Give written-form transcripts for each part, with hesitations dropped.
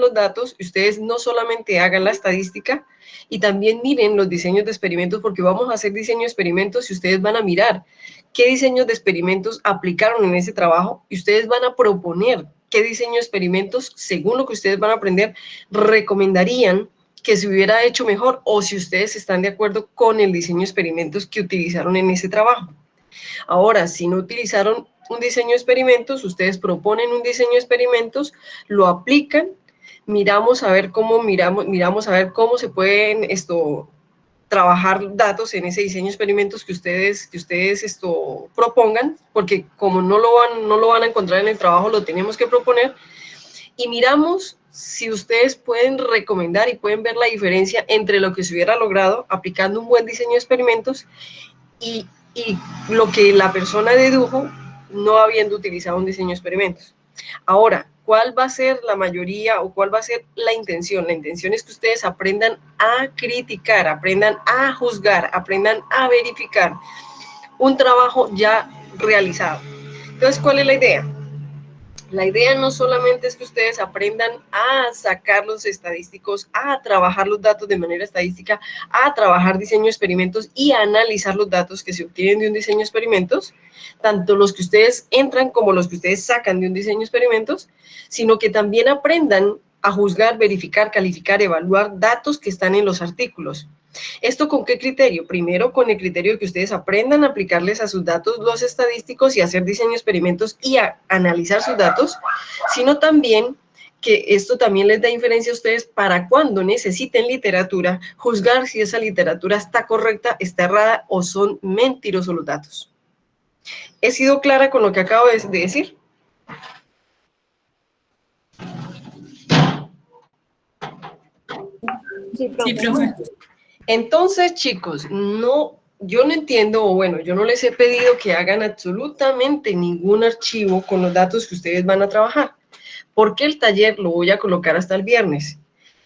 los datos, ustedes no solamente hagan la estadística y también miren los diseños de experimentos, porque vamos a hacer diseño de experimentos y ustedes van a mirar qué diseños de experimentos aplicaron en ese trabajo y ustedes van a proponer qué diseño de experimentos, según lo que ustedes van a aprender, recomendarían que se hubiera hecho mejor, o si ustedes están de acuerdo con el diseño de experimentos que utilizaron en ese trabajo. Ahora, si no utilizaron un diseño de experimentos, ustedes proponen un diseño de experimentos, lo aplican, miramos a ver cómo se pueden trabajar datos en ese diseño de experimentos que ustedes propongan, porque como no lo van a encontrar en el trabajo, lo tenemos que proponer, y miramos si ustedes pueden recomendar y pueden ver la diferencia entre lo que se hubiera logrado aplicando un buen diseño de experimentos y lo que la persona dedujo no habiendo utilizado un diseño de experimentos. Ahora, ¿cuál va a ser la mayoría o cuál va a ser la intención? La intención es que ustedes aprendan a criticar, aprendan a juzgar, aprendan a verificar un trabajo ya realizado. Entonces, ¿cuál es la idea? La idea no solamente es que ustedes aprendan a sacar los estadísticos, a trabajar los datos de manera estadística, a trabajar diseño de experimentos y a analizar los datos que se obtienen de un diseño de experimentos, tanto los que ustedes entran como los que ustedes sacan de un diseño de experimentos, sino que también aprendan a juzgar, verificar, calificar, evaluar datos que están en los artículos. ¿Esto con qué criterio? Primero, con el criterio de que ustedes aprendan a aplicarles a sus datos los estadísticos y hacer diseño de experimentos y a analizar sus datos, sino también que esto también les da inferencia a ustedes para cuando necesiten literatura, juzgar si esa literatura está correcta, está errada o son mentirosos los datos. ¿He sido clara con lo que acabo de decir? Sí, profe. Entonces, chicos, yo no entiendo, o bueno, yo no les he pedido que hagan absolutamente ningún archivo con los datos que ustedes van a trabajar, porque el taller lo voy a colocar hasta el viernes.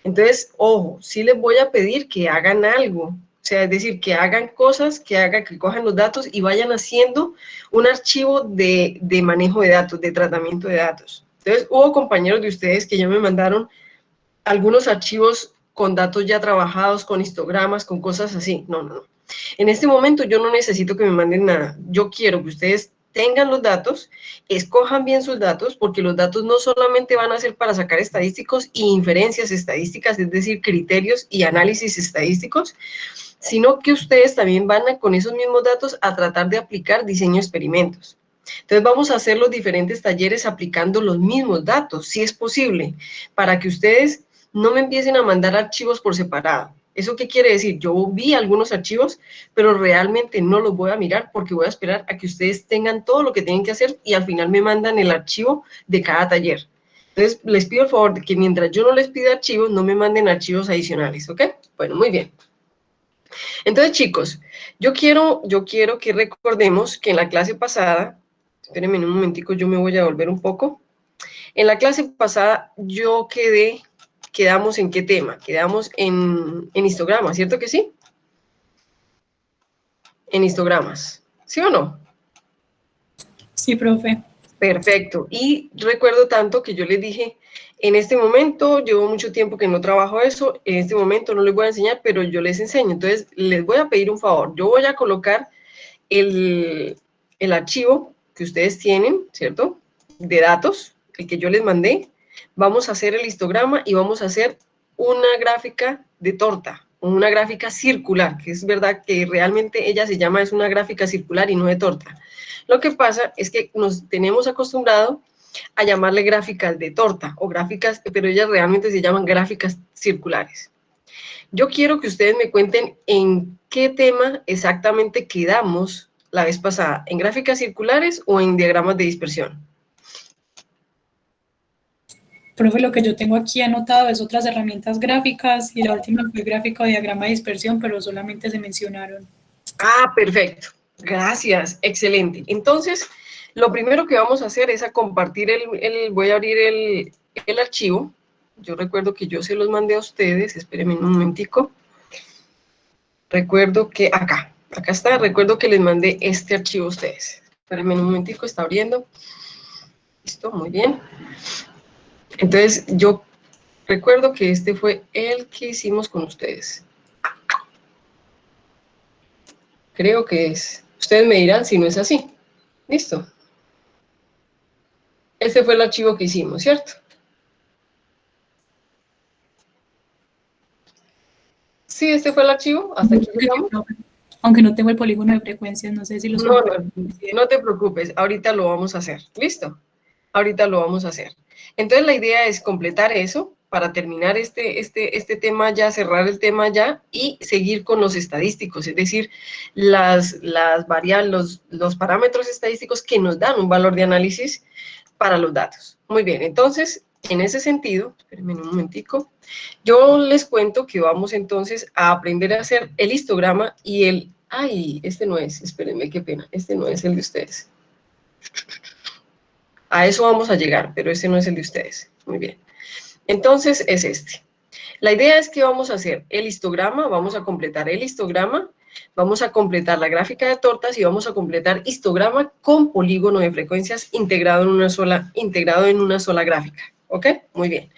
Entonces, ojo, sí les voy a pedir que hagan algo, o sea, es decir, que hagan cosas, que cojan los datos y vayan haciendo un archivo de manejo de datos, de tratamiento de datos. Entonces, hubo compañeros de ustedes que ya me mandaron algunos archivos con datos ya trabajados, con histogramas, con cosas así. No. En este momento yo no necesito que me manden nada. Yo quiero que ustedes tengan los datos, escojan bien sus datos, porque los datos no solamente van a ser para sacar estadísticos e inferencias estadísticas, es decir, criterios y análisis estadísticos, sino que ustedes también van con esos mismos datos a tratar de aplicar diseño de experimentos. Entonces vamos a hacer los diferentes talleres aplicando los mismos datos, si es posible, para que ustedes no me empiecen a mandar archivos por separado. ¿Eso qué quiere decir? Yo vi algunos archivos, pero realmente no los voy a mirar porque voy a esperar a que ustedes tengan todo lo que tienen que hacer y al final me mandan el archivo de cada taller. Entonces, les pido el favor de que mientras yo no les pida archivos, no me manden archivos adicionales, ¿ok? Bueno, muy bien. Entonces, chicos, yo quiero que recordemos que en la clase pasada, espérenme un momentico, yo me voy a volver un poco. En la clase pasada quedamos en qué tema? Quedamos en histogramas, ¿cierto que sí? En histogramas, ¿sí o no? Sí, profe. Perfecto. Y recuerdo tanto que yo les dije, en este momento, llevo mucho tiempo que no trabajo eso, en este momento no les voy a enseñar, pero yo les enseño. Entonces, les voy a pedir un favor. Yo voy a colocar el archivo que ustedes tienen, ¿cierto? De datos, el que yo les mandé. Vamos a hacer el histograma y vamos a hacer una gráfica de torta, una gráfica circular, que es verdad que realmente ella se llama, es una gráfica circular y no de torta. Lo que pasa es que nos tenemos acostumbrado a llamarle gráficas de torta o gráficas, pero ellas realmente se llaman gráficas circulares. Yo quiero que ustedes me cuenten en qué tema exactamente quedamos la vez pasada, ¿en gráficas circulares o en diagramas de dispersión? Profe, lo que yo tengo aquí anotado es otras herramientas gráficas y la última fue gráfico diagrama de dispersión, pero solamente se mencionaron. Ah, perfecto. Gracias, excelente. Entonces, lo primero que vamos a hacer es a compartir voy a abrir el archivo. Yo recuerdo que yo se los mandé a ustedes, espérenme un momentico. Recuerdo que acá está, recuerdo que les mandé este archivo a ustedes. Espérenme un momentico, está abriendo. Listo, muy bien. Entonces, yo Recuerdo que este fue el que hicimos con ustedes. Creo que es. Ustedes me dirán si no es así. ¿Listo? Este fue el archivo que hicimos, ¿cierto? Sí, este fue el archivo. ¿Hasta aquí llegamos? Aunque no tengo el polígono de frecuencias, no sé si lo No, subo. no te preocupes. Ahorita lo vamos a hacer. ¿Listo? Ahorita lo vamos a hacer. Entonces, la idea es completar eso para terminar este tema ya, cerrar el tema ya y seguir con los estadísticos, es decir, las variables, los parámetros estadísticos que nos dan un valor de análisis para los datos. Muy bien, entonces, en ese sentido, espérenme un momentico, yo les cuento que vamos entonces a aprender a hacer el histograma y el... Ay, este no es, espérenme, qué pena, este no es el de ustedes. A eso vamos a llegar, pero este no es el de ustedes. Muy bien. Entonces, es este. La idea es que vamos a hacer el histograma, vamos a completar el histograma, vamos a completar la gráfica de tortas y vamos a completar histograma con polígono de frecuencias integrado en una sola gráfica. ¿Ok? Muy bien.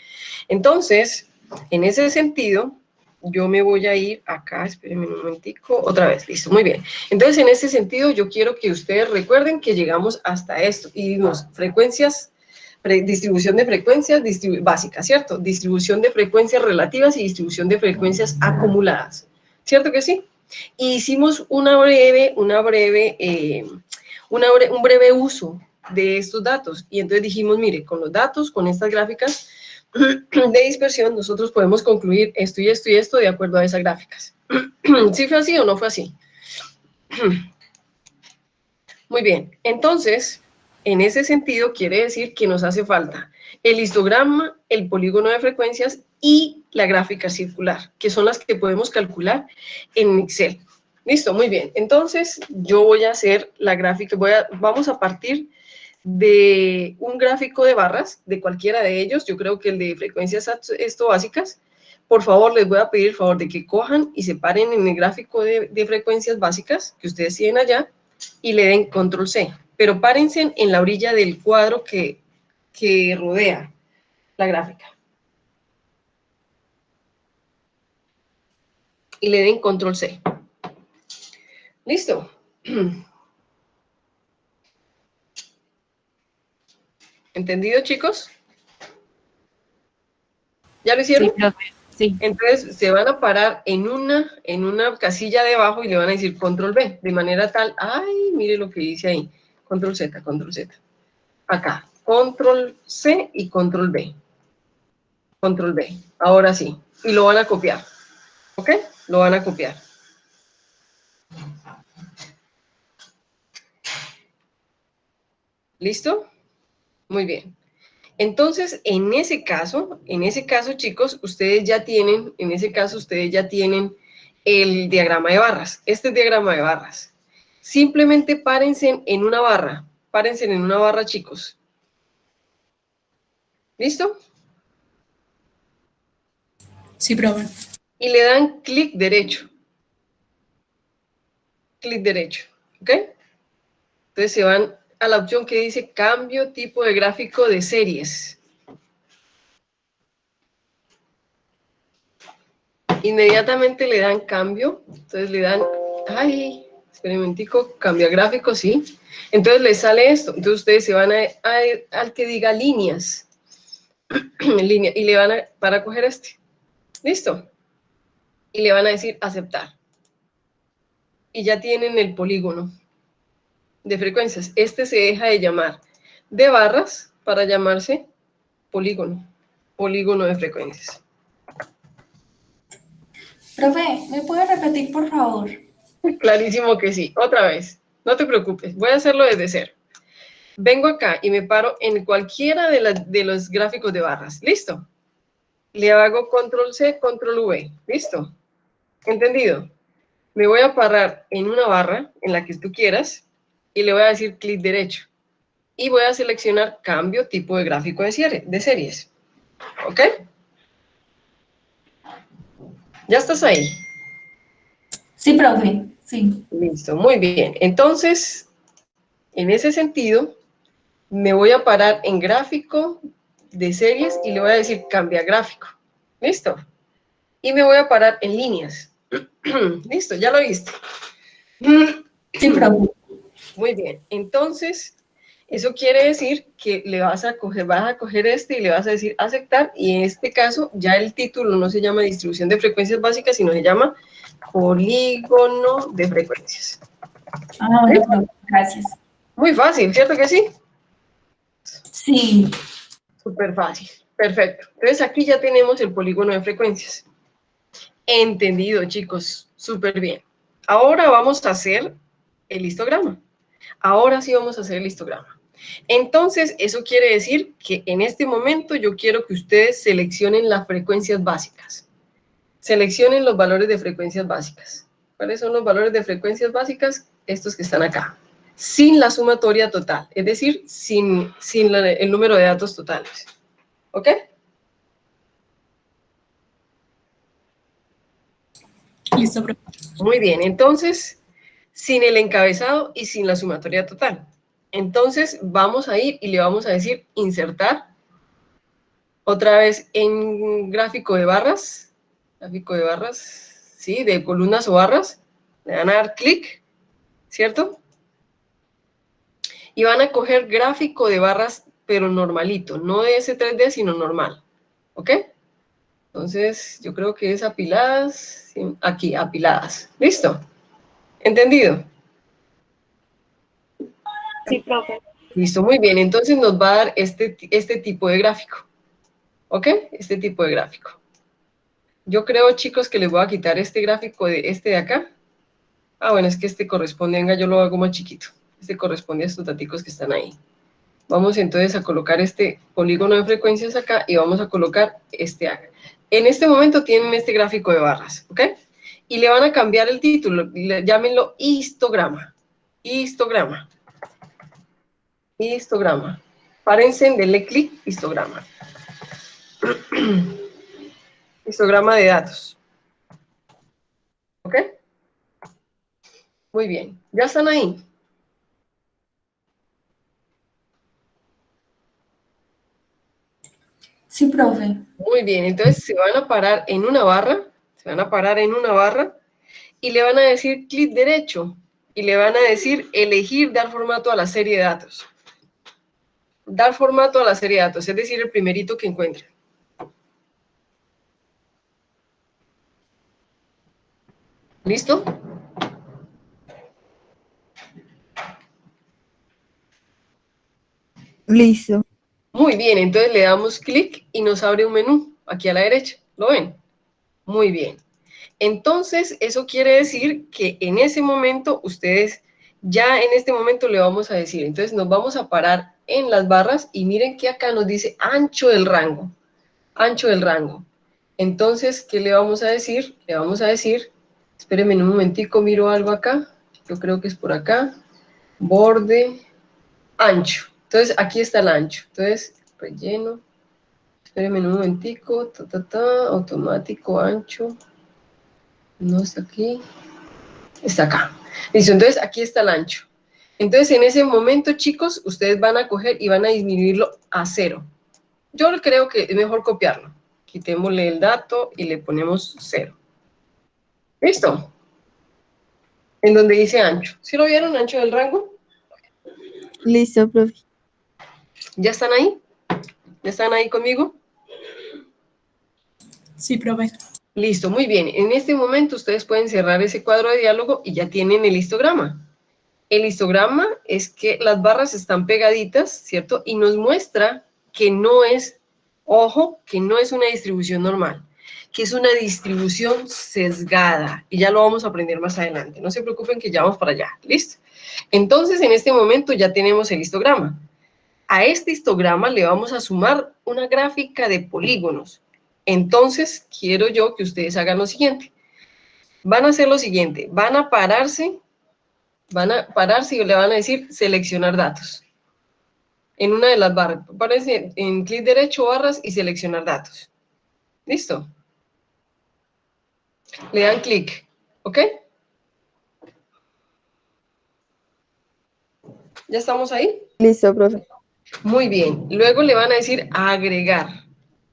Entonces, en ese sentido, yo me voy a ir acá, espérenme un momentico, otra vez, listo, muy bien. Entonces, en ese sentido, yo quiero que ustedes recuerden que llegamos hasta esto y vimos frecuencias, distribución de frecuencias básicas, ¿cierto? Distribución de frecuencias relativas y distribución de frecuencias acumuladas, ¿cierto que sí? Y hicimos un breve uso de estos datos y entonces dijimos, mire, con los datos, con estas gráficas de dispersión, nosotros podemos concluir esto y esto y esto de acuerdo a esas gráficas. ¿Sí fue así o no fue así? Muy bien, entonces, en ese sentido quiere decir que nos hace falta el histograma, el polígono de frecuencias y la gráfica circular, que son las que podemos calcular en Excel. Listo, muy bien. Entonces, yo voy a hacer la gráfica, vamos a partir de un gráfico de barras, de cualquiera de ellos, yo creo que el de frecuencias básicas. Por favor, les voy a pedir el favor de que cojan y se paren en el gráfico de frecuencias básicas que ustedes tienen allá y le den control C. Pero párense en la orilla del cuadro que rodea la gráfica. Y le den control C. ¿Listo? ¿Entendido, chicos? ¿Ya lo hicieron? Sí, profe, sí. Entonces, se van a parar en una casilla de abajo y le van a decir control B, de manera tal, ay, mire lo que dice ahí, control Z, control Z. Acá, control C y control B. Control B, ahora sí. Y lo van a copiar, ¿ok? Lo van a copiar. ¿Listo? Muy bien. Entonces, en ese caso, chicos, ustedes ya tienen el diagrama de barras. Este es el diagrama de barras. Simplemente párense en una barra. Párense en una barra, chicos. ¿Listo? Sí, profe. Y le dan clic derecho. Clic derecho. ¿Ok? Entonces se van a la opción que dice cambio tipo de gráfico de series. Inmediatamente le dan cambio. Entonces le dan, ay, esperen un momentico, cambio a gráfico, sí. Entonces les sale esto. Entonces ustedes se van al que diga líneas. Línea, y le van a coger este. ¿Listo? Y le van a decir aceptar. Y ya tienen el polígono de frecuencias. Este se deja de llamar de barras para llamarse polígono. Polígono de frecuencias. Profe, ¿me puede repetir, por favor? Clarísimo que sí. Otra vez. No te preocupes. Voy a hacerlo desde cero. Vengo acá y me paro en cualquiera de los gráficos de barras. ¿Listo? Le hago control C, control V. ¿Listo? ¿Entendido? Me voy a parar en una barra, en la que tú quieras, y le voy a decir clic derecho. Y voy a seleccionar cambio tipo de gráfico de series. ¿Ok? ¿Ya estás ahí? Sí, profe, sí. Listo, muy bien. Entonces, en ese sentido, me voy a parar en gráfico de series y le voy a decir cambia gráfico. ¿Listo? Y me voy a parar en líneas. ¿Listo? ¿Ya lo viste? Sí, profe. Muy bien. Entonces, eso quiere decir que vas a coger este y le vas a decir aceptar, y en este caso ya el título no se llama distribución de frecuencias básicas, sino se llama polígono de frecuencias. Ah, bueno, profe, gracias. Muy fácil, ¿cierto que sí? Sí. Súper fácil. Perfecto. Entonces aquí ya tenemos el polígono de frecuencias. Entendido, chicos. Súper bien. Ahora vamos a hacer el histograma. Ahora sí vamos a hacer el histograma. Entonces, eso quiere decir que en este momento yo quiero que ustedes seleccionen las frecuencias básicas. Seleccionen los valores de frecuencias básicas. ¿Cuáles son los valores de frecuencias básicas? Estos que están acá. Sin la sumatoria total, es decir, sin el número de datos totales. ¿Ok? Listo, profe. Muy bien, entonces, sin el encabezado y sin la sumatoria total. Entonces, vamos a ir y le vamos a decir insertar. Otra vez en gráfico de barras, ¿sí? De columnas o barras. Le van a dar clic, ¿cierto? Y van a coger gráfico de barras, pero normalito, no de ese 3D, sino normal. ¿Ok? Entonces, yo creo que es apiladas, aquí, apiladas. ¿Listo? ¿Entendido? Sí, profe. Listo, muy bien. Entonces nos va a dar este tipo de gráfico. ¿Ok? Este tipo de gráfico. Yo creo, chicos, que les voy a quitar este gráfico de este de acá. Ah, bueno, es que este corresponde, venga, yo lo hago más chiquito. Este corresponde a estos daticos que están ahí. Vamos entonces a colocar este polígono de frecuencias acá y vamos a colocar este acá. En este momento tienen este gráfico de barras, ¿ok? Y le van a cambiar el título, llámenlo histograma. Histograma. Histograma. Párense, denle clic, histograma. Histograma de datos. ¿Ok? Muy bien. ¿Ya están ahí? Sí, profe. Muy bien. Entonces se van a parar en una barra. Se van a parar en una barra y le van a decir clic derecho. Y le van a decir elegir dar formato a la serie de datos. Dar formato a la serie de datos, es decir, el primerito que encuentren. ¿Listo? Listo. Muy bien, entonces le damos clic y nos abre un menú aquí a la derecha. ¿Lo ven? Muy bien. Entonces, eso quiere decir que en ese momento, ustedes, ya en este momento le vamos a decir, entonces nos vamos a parar en las barras y miren que acá nos dice ancho del rango. Ancho del rango. Entonces, ¿qué le vamos a decir? Le vamos a decir, espérenme un momentico, miro algo acá. Yo creo que es por acá. Borde, ancho. Entonces, aquí está el ancho. Entonces, relleno. Espérenme un momentico. Automático, ancho. No está aquí. Está acá. Listo, entonces aquí está el ancho. Entonces, en ese momento, chicos, ustedes van a coger y van a disminuirlo a 0. Yo creo que es mejor copiarlo. Quitémosle el dato y le ponemos 0. ¿Listo? En donde dice ancho. ¿Sí lo vieron, ancho del rango? Listo, profe. ¿Ya están ahí? ¿Ya están ahí conmigo? Sí, profe. Listo, muy bien. En este momento ustedes pueden cerrar ese cuadro de diálogo y ya tienen el histograma. El histograma es que las barras están pegaditas, ¿cierto? Y nos muestra que no es, ojo, que no es una distribución normal, que es una distribución sesgada. Y ya lo vamos a aprender más adelante. No se preocupen que ya vamos para allá. ¿Listo? Entonces, en este momento ya tenemos el histograma. A este histograma le vamos a sumar una gráfica de polígonos. Entonces, quiero yo que ustedes hagan lo siguiente. Van a hacer lo siguiente. Van a pararse y le van a decir seleccionar datos. En una de las barras. Párense en clic derecho, barras y seleccionar datos. ¿Listo? Le dan clic. ¿Ok? ¿Ya estamos ahí? Listo, profe. Muy bien. Luego le van a decir agregar.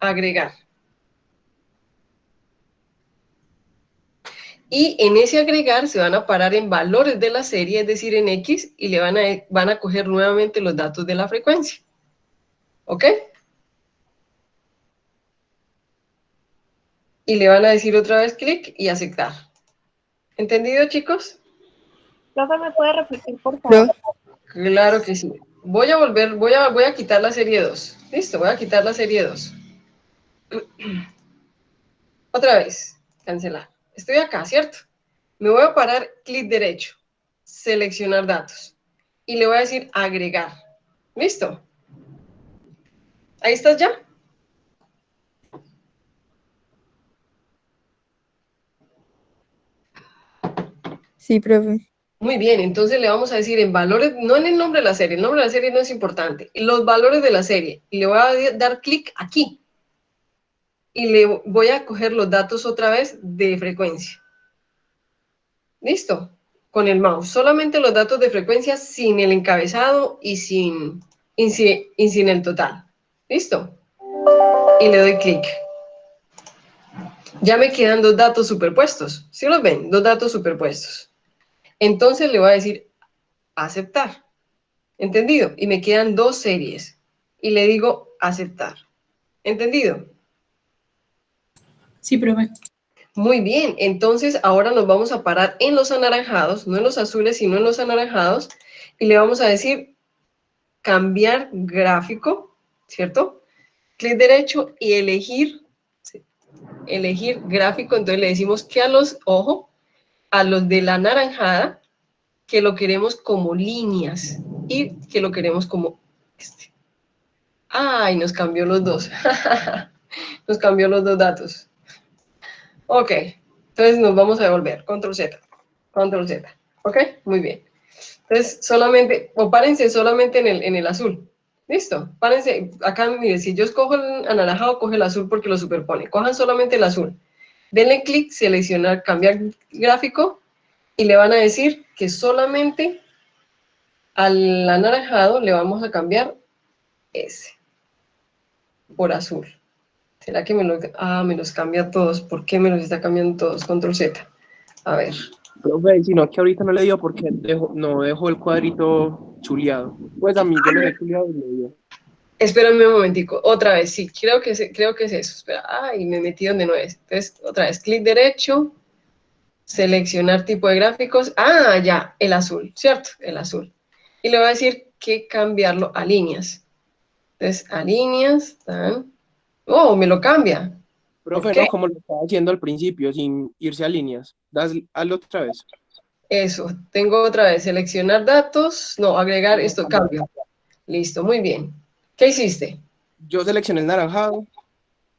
Agregar. Y en ese agregar se van a parar en valores de la serie, es decir, en X, y van a coger nuevamente los datos de la frecuencia. ¿Ok? Y le van a decir otra vez clic y aceptar. ¿Entendido, chicos? Profe, ¿me puede repetir, por favor? Claro que sí. Voy a quitar la serie 2. Listo, voy a quitar la serie 2. Otra vez, cancelar. Estoy acá, ¿cierto? Me voy a parar, clic derecho, seleccionar datos. Y le voy a decir agregar. ¿Listo? Ahí estás ya. Sí, profe. Muy bien, entonces le vamos a decir en valores, no en el nombre de la serie, el nombre de la serie no es importante, los valores de la serie. Y le voy a dar clic aquí. Y le voy a coger los datos otra vez de frecuencia. ¿Listo? Con el mouse. Solamente los datos de frecuencia sin el encabezado y sin el total. ¿Listo? Y le doy clic. Ya me quedan dos datos superpuestos. ¿Sí los ven? Dos datos superpuestos. Entonces le voy a decir aceptar. ¿Entendido? Y me quedan dos series. Y le digo aceptar. ¿Entendido? Sí, profe. Muy bien, entonces ahora nos vamos a parar en los anaranjados, no en los azules, sino en los anaranjados, y le vamos a decir cambiar gráfico, ¿cierto? Clic derecho y elegir, sí, elegir gráfico, entonces le decimos que a los, ojo, a los de la anaranjada, que lo queremos como líneas y que lo queremos como este. ¡Ay! Nos cambió los dos. Nos cambió los dos datos. Ok, entonces nos vamos a devolver. Control Z. Control Z. Ok, muy bien. Entonces, solamente, o párense solamente en el azul. ¿Listo? Párense. Acá, mire, si yo escojo el anaranjado, coge el azul porque lo superpone. Cojan solamente el azul. Denle clic, seleccionar, cambiar gráfico y le van a decir que solamente al anaranjado le vamos a cambiar ese por azul. ¿Será que me los cambia todos? ¿Por qué me los está cambiando todos? Control Z. A ver. Profe, sino que ahorita no le dio porque no dejó el cuadrito chuleado. Pues a mí yo lo dejé chuleado y le dio. Espérame un momentico. Otra vez, sí, creo que es eso. Espera, ay, me metí donde no es. Entonces, otra vez, clic derecho, seleccionar tipo de gráficos. Ah, ya, el azul, ¿cierto? El azul. Y le voy a decir que cambiarlo a líneas. Entonces, a líneas, tan. Oh, me lo cambia. ¿Por Profe, qué? no, como lo estaba haciendo al principio, sin irse a líneas. Hazlo otra vez. Eso, tengo otra vez, seleccionar datos, no, agregar No, esto, cambio. Listo, muy bien. ¿Qué hiciste? yo seleccioné el naranjado,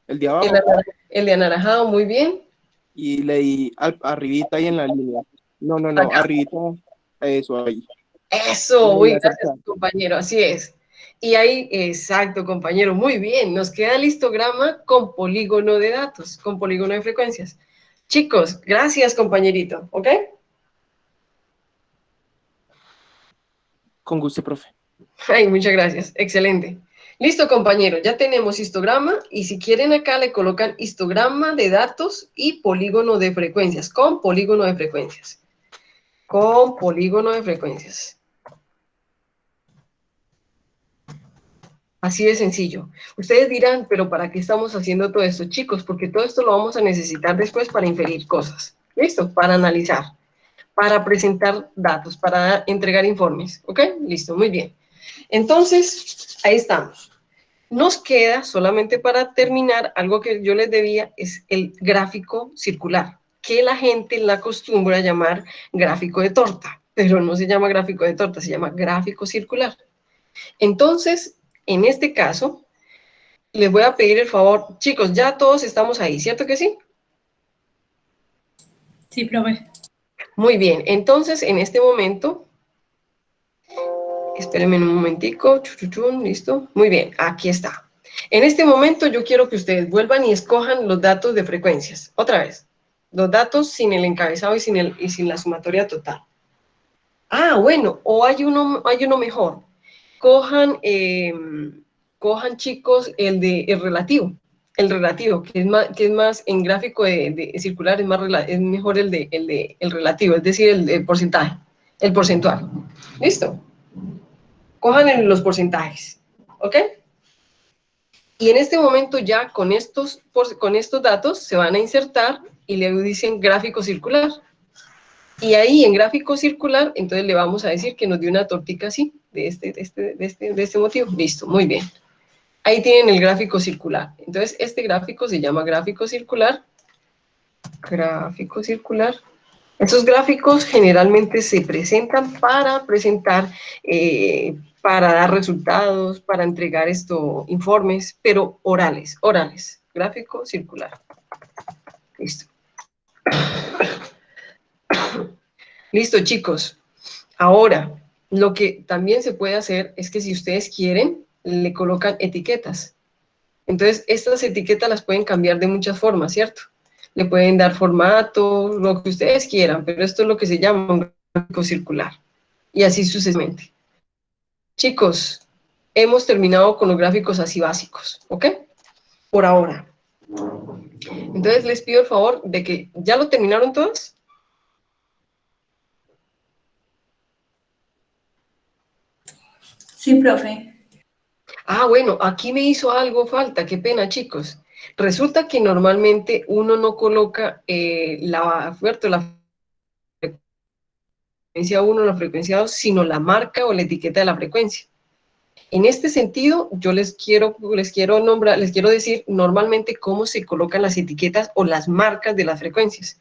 el de El, abajo, el de anaranjado, muy bien. y le di arribita ahí en la línea. No, Acá. arribita, eso ahí. Y Eso, le di muy a gracias, aceptar. compañero, así es. Y ahí, exacto, compañero, muy bien. Nos queda el histograma con polígono de datos, con polígono de frecuencias. Chicos, gracias, compañerito, ¿ok? Con gusto, profe. Ay, muchas gracias, excelente. Listo, compañero, ya tenemos histograma y si quieren acá le colocan histograma de datos y polígono de frecuencias, con polígono de frecuencias. Con polígono de frecuencias. Así de sencillo. Ustedes dirán, pero ¿para qué estamos haciendo todo esto, chicos? Porque todo esto lo vamos a necesitar después para inferir cosas. ¿Listo? Para analizar, para presentar datos, para entregar informes. ¿Ok? Listo, muy bien. Entonces, ahí estamos. Nos queda, solamente para terminar, algo que yo les debía, es el gráfico circular, que la gente la acostumbra a llamar gráfico de torta, pero no se llama gráfico de torta, se llama gráfico circular. Entonces, en este caso, les voy a pedir el favor, chicos, ya todos estamos ahí, ¿cierto que sí? Sí, profe. Muy bien, entonces en este momento, espérenme un momentico, listo, muy bien, aquí está. En este momento yo quiero que ustedes vuelvan y escojan los datos de frecuencias, otra vez, los datos sin el encabezado y sin la sumatoria total. Ah, bueno, o hay uno mejor, cojan, cojan chicos el relativo. el relativo, que es más en gráfico de circular, es mejor el relativo, es decir, el porcentaje, el porcentual. ¿Listo? Cojan los porcentajes, ¿ok? Y en este momento ya con estos datos se van a insertar y le dicen gráfico circular. Y ahí en gráfico circular, entonces le vamos a decir que nos dio una tortica así, de este motivo. Listo, muy bien. Ahí tienen el gráfico circular. Entonces este gráfico se llama gráfico circular. Gráfico circular. Esos gráficos generalmente se presentan para presentar, para dar resultados, para entregar informes, pero orales. Gráfico circular. Listo. Listo, chicos. Ahora, lo que también se puede hacer es que si ustedes quieren, le colocan etiquetas. Entonces, estas etiquetas las pueden cambiar de muchas formas, ¿cierto? Le pueden dar formato, lo que ustedes quieran, pero esto es lo que se llama un gráfico circular. Y así sucesivamente. Chicos, hemos terminado con los gráficos así básicos, ¿ok? Por ahora. Entonces, les pido el favor de que, ¿ya lo terminaron todos? Sí, profe. Ah, bueno, aquí me hizo algo falta, qué pena, chicos. Resulta que normalmente uno no coloca la frecuencia 1, la frecuencia 2, sino la marca o la etiqueta de la frecuencia. En este sentido, yo les quiero decir normalmente cómo se colocan las etiquetas o las marcas de las frecuencias.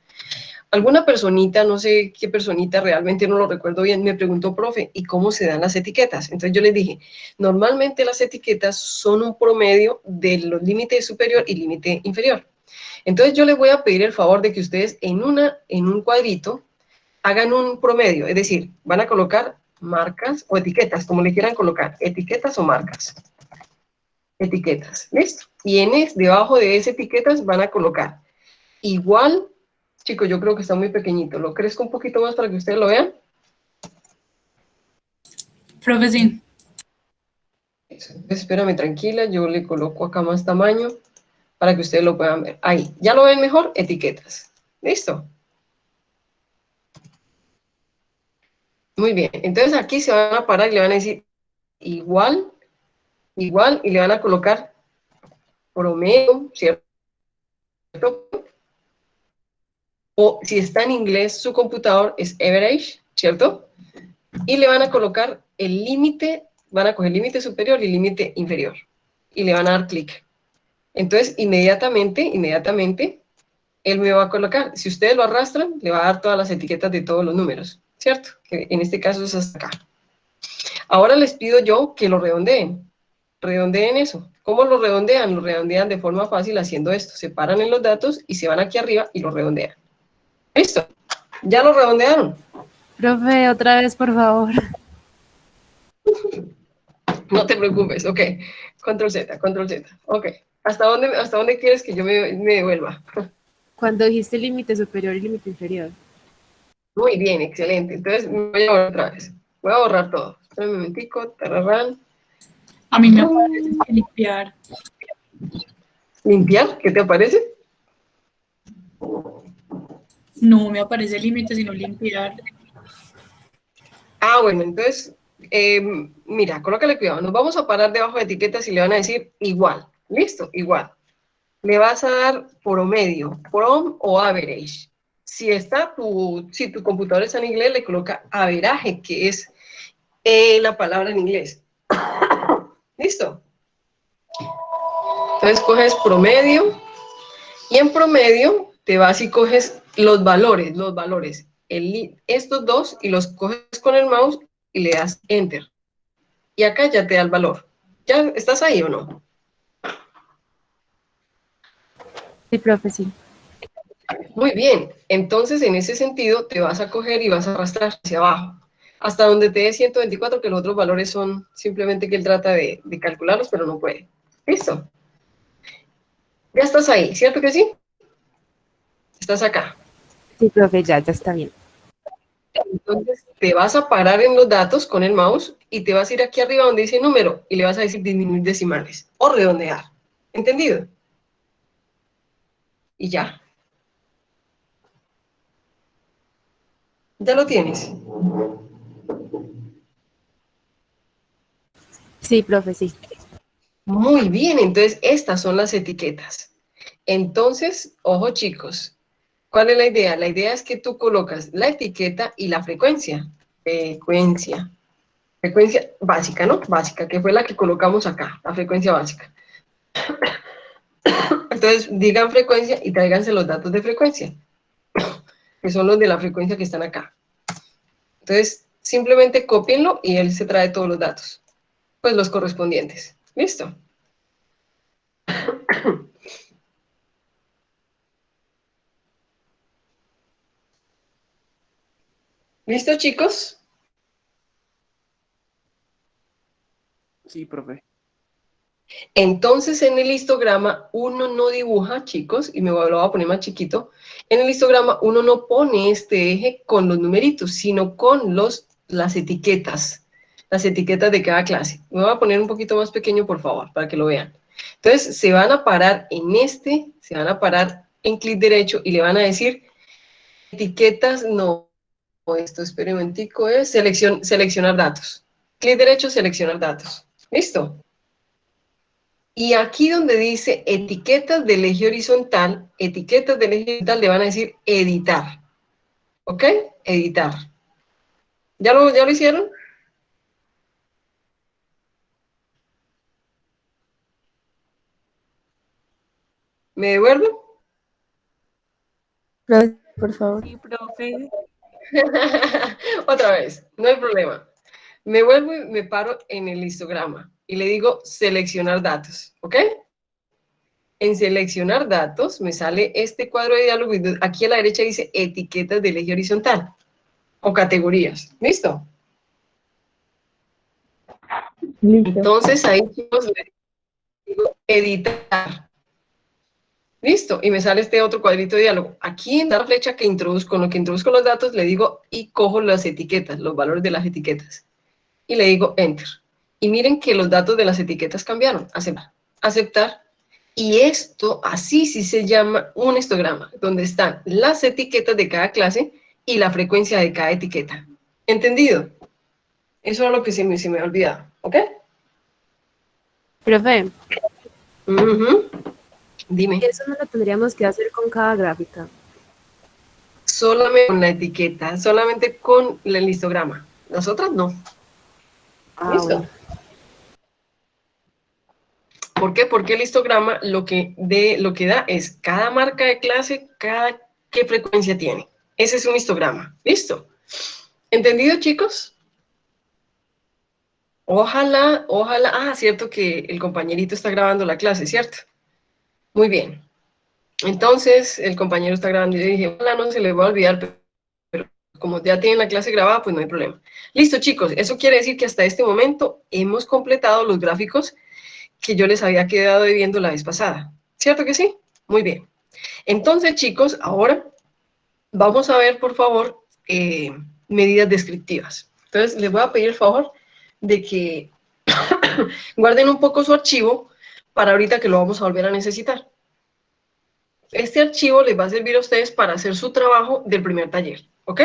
Alguna personita, no sé qué personita, realmente no lo recuerdo bien, me preguntó, profe, ¿y cómo se dan las etiquetas? Entonces yo les dije, normalmente las etiquetas son un promedio de los límites superior y límite inferior. Entonces yo les voy a pedir el favor de que ustedes en un cuadrito hagan un promedio, es decir, van a colocar marcas o etiquetas, como le quieran colocar, etiquetas o marcas. Etiquetas, ¿listo? Y debajo de esas etiquetas van a colocar igual. Chicos, yo creo que está muy pequeñito. ¿Lo crezco un poquito más para que ustedes lo vean? Profe, sí. Espérame, tranquila, yo le coloco acá más tamaño para que ustedes lo puedan ver. Ahí, ¿ya lo ven mejor? Etiquetas. ¿Listo? Muy bien. Entonces aquí se van a parar y le van a decir igual, y le van a colocar promedio, ¿cierto? O si está en inglés, su computador es average, ¿cierto? Y le van a colocar el límite, van a coger límite superior y límite inferior. Y le van a dar clic. Entonces, inmediatamente, él me va a colocar. Si ustedes lo arrastran, le va a dar todas las etiquetas de todos los números, ¿cierto? Que en este caso es hasta acá. Ahora les pido yo que lo redondeen. Redondeen eso. ¿Cómo lo redondean? Lo redondean de forma fácil haciendo esto. Se paran en los datos y se van aquí arriba y lo redondean. ¿Listo? ¿Ya lo redondearon? Profe, otra vez, por favor. No te preocupes, ok. Control Z. Ok. ¿Hasta dónde quieres que yo me devuelva? Cuando dijiste límite superior y límite inferior. Muy bien, excelente. Entonces me voy a borrar otra vez. Voy a borrar todo. Espera un momentico. Tararán. A mí me aparece que limpiar. ¿Limpiar? ¿Qué te aparece? No me aparece límite, sino limpiar. Ah, bueno, entonces, mira, colócale cuidado. Nos vamos a parar debajo de etiquetas y le van a decir igual. ¿Listo? Igual. Le vas a dar promedio, prom o average. Si tu computador está en inglés, le coloca average, que es la palabra en inglés. ¿Listo? Entonces coges promedio y en promedio te vas y coges los valores. Estos dos y los coges con el mouse y le das enter. Y acá ya te da el valor. ¿Ya estás ahí o no? Sí, profe, sí. Muy bien, entonces en ese sentido te vas a coger y vas a arrastrar hacia abajo, hasta donde te dé 124, que los otros valores son simplemente que él trata de calcularlos, pero no puede. ¿Listo? Ya estás ahí, ¿cierto que sí? Estás acá. Sí, profe, ya está bien. Entonces te vas a parar en los datos con el mouse y te vas a ir aquí arriba donde dice número y le vas a decir disminuir decimales o redondear. ¿Entendido? y ya. ¿Ya lo tienes? Sí, profe, sí. Muy bien, entonces estas son las etiquetas. Entonces, ojo chicos, ¿cuál es la idea? La idea es que tú colocas la etiqueta y la frecuencia. Frecuencia básica, ¿no? Básica, que fue la que colocamos acá, la frecuencia básica. Entonces, digan frecuencia y tráiganse los datos de frecuencia, que son los de la frecuencia que están acá. Entonces, simplemente cópienlo y él se trae todos los datos, pues los correspondientes. ¿Listo? ¿Listo, chicos? Sí, profe. Entonces, en el histograma uno no dibuja, chicos, y lo voy a poner más chiquito. En el histograma uno no pone este eje con los numeritos, sino con las etiquetas de cada clase. Me voy a poner un poquito más pequeño, por favor, para que lo vean. Entonces, se van a parar se van a parar en clic derecho y le van a decir etiquetas, no, esto, espere un momentico, es seleccionar datos. Clic derecho, seleccionar datos. ¿Listo? Y aquí donde dice etiquetas del eje horizontal, le van a decir editar. ¿Ok? Editar. ¿Ya lo hicieron? ¿Me devuelvo? Profe, por favor. Sí, profe. Otra vez, no hay problema. Me vuelvo y me paro en el histograma y le digo seleccionar datos. ¿Ok? En seleccionar datos me sale este cuadro de diálogo y aquí a la derecha dice etiquetas del eje horizontal o categorías. ¿Listo? Listo. Entonces ahí chicos le digo editar. Listo, y me sale este otro cuadrito de diálogo. Aquí en la flecha que introduzco, con lo que introduzco los datos, le digo y cojo las etiquetas, los valores de las etiquetas. Y le digo Enter. Y miren que los datos de las etiquetas cambiaron. Aceptar. Aceptar. Y esto, así sí se llama un histograma, donde están las etiquetas de cada clase y la frecuencia de cada etiqueta. ¿Entendido? Eso es lo que se me ha olvidado. ¿Ok? Profe, Dime. eso no lo tendríamos que hacer con cada gráfica. Solamente con la etiqueta, solamente con el histograma. Las otras no. Ah, ¿Listo? bueno. ¿Por qué? Porque el histograma lo que da es cada marca de clase, qué frecuencia tiene. Ese es un histograma. ¿Listo? ¿Entendido, chicos? Ojalá. Ah, cierto que el compañerito está grabando la clase, ¿cierto? Muy bien. Entonces, el compañero está grabando y yo dije, ojalá no se les va a olvidar, pero como ya tienen la clase grabada, pues no hay problema. Listo, chicos. Eso quiere decir que hasta este momento hemos completado los gráficos que yo les había quedado debiendo la vez pasada. ¿Cierto que sí? Muy bien. Entonces, chicos, ahora vamos a ver, por favor, medidas descriptivas. Entonces, les voy a pedir el favor de que guarden un poco su archivo para ahorita que lo vamos a volver a necesitar. Este archivo les va a servir a ustedes para hacer su trabajo del primer taller, ¿ok?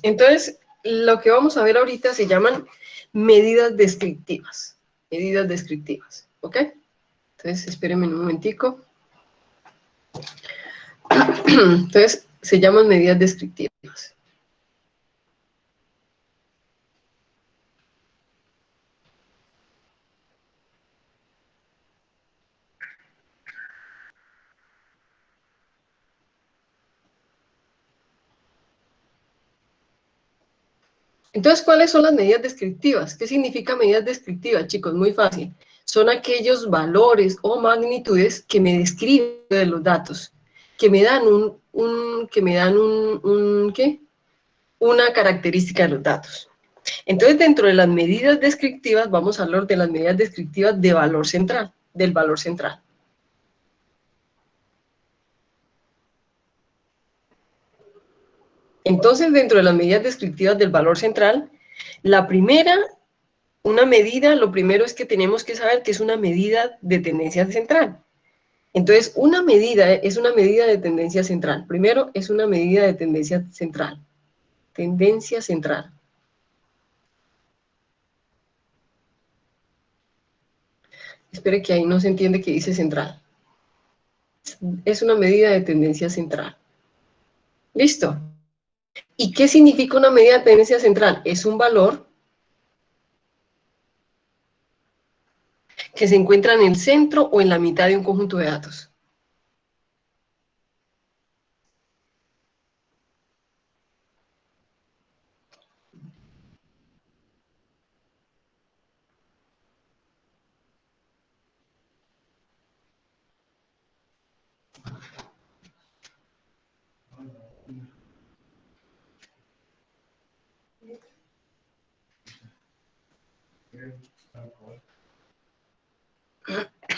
Entonces, lo que vamos a ver ahorita se llaman medidas descriptivas. Medidas descriptivas, ¿ok? Entonces, espérenme un momentico. Entonces, se llaman medidas descriptivas. Entonces, ¿cuáles son las medidas descriptivas? ¿Qué significa medidas descriptivas, chicos? Muy fácil. Son aquellos valores o magnitudes que me describen de los datos, que me dan ¿qué? Una característica de los datos. Entonces, dentro de las medidas descriptivas, vamos a hablar de las medidas descriptivas de valor central, del valor central. Entonces, dentro de las medidas descriptivas del valor central, la primera, una medida, lo primero es que tenemos que saber que es una medida de tendencia central. Entonces, una medida es una medida de tendencia central. Primero, es una medida de tendencia central. Tendencia central. Espere que ahí no se entiende que dice central. Es una medida de tendencia central. ¿Listo? ¿Y qué significa una medida de tendencia central? Es un valor que se encuentra en el centro o en la mitad de un conjunto de datos.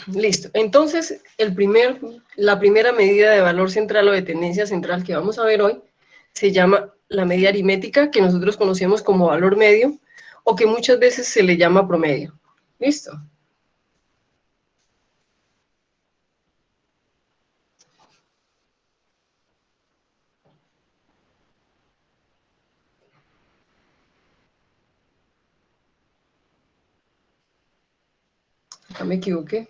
Listo. Entonces, la primera medida de valor central o de tendencia central que vamos a ver hoy se llama la media aritmética, que nosotros conocemos como valor medio, o que muchas veces se le llama promedio. ¿Listo? Acá me equivoqué.